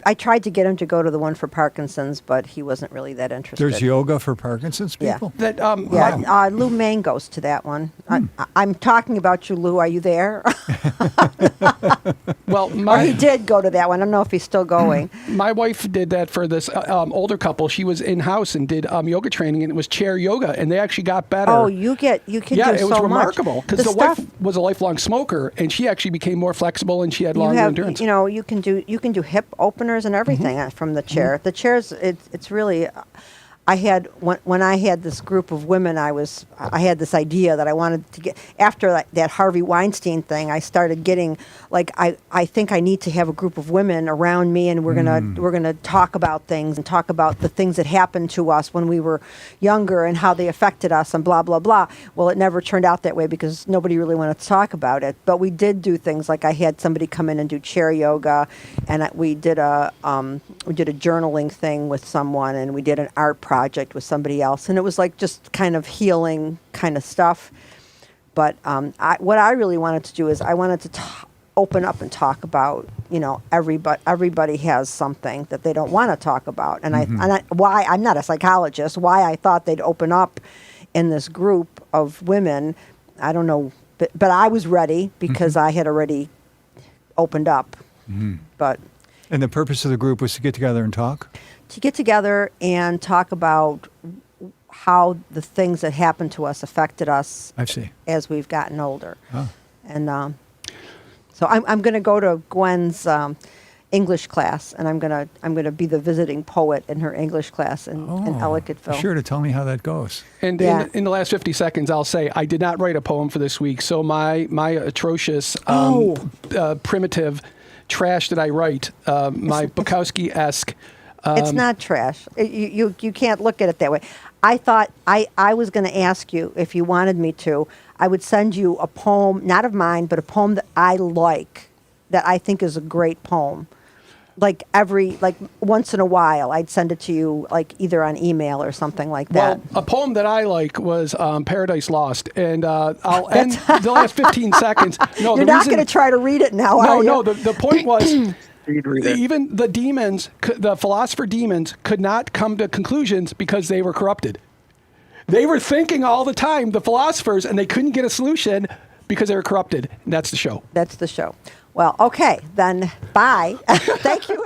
[SPEAKER 1] I tried to get him to go to the one for Parkinson's, but he wasn't really that interested.
[SPEAKER 2] There's yoga for Parkinson's
[SPEAKER 1] Yeah.
[SPEAKER 2] people?
[SPEAKER 4] That
[SPEAKER 1] Yeah, Lou Main goes to that one. I'm talking about you, Lou. Are you there?
[SPEAKER 4] well,
[SPEAKER 1] Or he
[SPEAKER 4] my
[SPEAKER 1] did go to that one. I don't know if he's still going.
[SPEAKER 4] my wife did that for this older couple. She was in house and did yoga training, and it was chair yoga, and they actually got better.
[SPEAKER 1] Oh, you can
[SPEAKER 4] yeah,
[SPEAKER 1] do
[SPEAKER 4] it was
[SPEAKER 1] so
[SPEAKER 4] remarkable,
[SPEAKER 1] much.
[SPEAKER 4] because the
[SPEAKER 1] stuff
[SPEAKER 4] wife was a lifelong smoker, and she actually became more flexible, and she had longer endurance.
[SPEAKER 1] you can do hip openers and everything from the chair. The chairs, it's really. I had when I had this group of women, I had this idea that I wanted to get after that Harvey Weinstein thing. I started getting like I think I need to have a group of women around me, and we're gonna talk about things and talk about the things that happened to us when we were younger and how they affected us and blah blah blah. Well, it never turned out that way because nobody really wanted to talk about it. But we did do things like I had somebody come in and do chair yoga, and we did a journaling thing with someone, and we did an art project with somebody else, and it was like just kind of healing kind of stuff. But what I really wanted to do is I wanted to open up and talk about, everybody has something that they don't want to talk about, and why I'm not a psychologist, why I thought they'd open up in this group of women, I don't know, but I was ready because I had already opened up. But
[SPEAKER 2] And the purpose of the group was to get together and talk?
[SPEAKER 1] to get together and talk about how the things that happened to us affected us
[SPEAKER 2] I see.
[SPEAKER 1] as we've gotten older.
[SPEAKER 2] Oh.
[SPEAKER 1] And so I'm going to go to Gwen's English class, and I'm gonna be the visiting poet in her English class in Ellicottville.
[SPEAKER 2] Sure to tell me how that goes.
[SPEAKER 4] And
[SPEAKER 1] Yeah.
[SPEAKER 4] in the last 50 seconds, I'll say I did not write a poem for this week. So my atrocious, primitive trash that I write, my Bukowski-esque.
[SPEAKER 1] It's not trash. You can't look at it that way. I thought I was going to ask you if you wanted me to. I would send you a poem, not of mine, but a poem that I like, that I think is a great poem. Like once in a while, I'd send it to you, like either on email or something like that.
[SPEAKER 4] Well, a poem that I like was Paradise Lost, and I'll end the last 15 seconds. No,
[SPEAKER 1] You're not going to try to read it now, are you?
[SPEAKER 4] No. The point was,
[SPEAKER 3] Read it.
[SPEAKER 4] even the demons, the philosopher demons, could not come to conclusions because they were corrupted. They were thinking all the time, the philosophers, and they couldn't get a solution because they were corrupted. And that's the show.
[SPEAKER 1] That's the show. Well, okay, then bye. Thank you.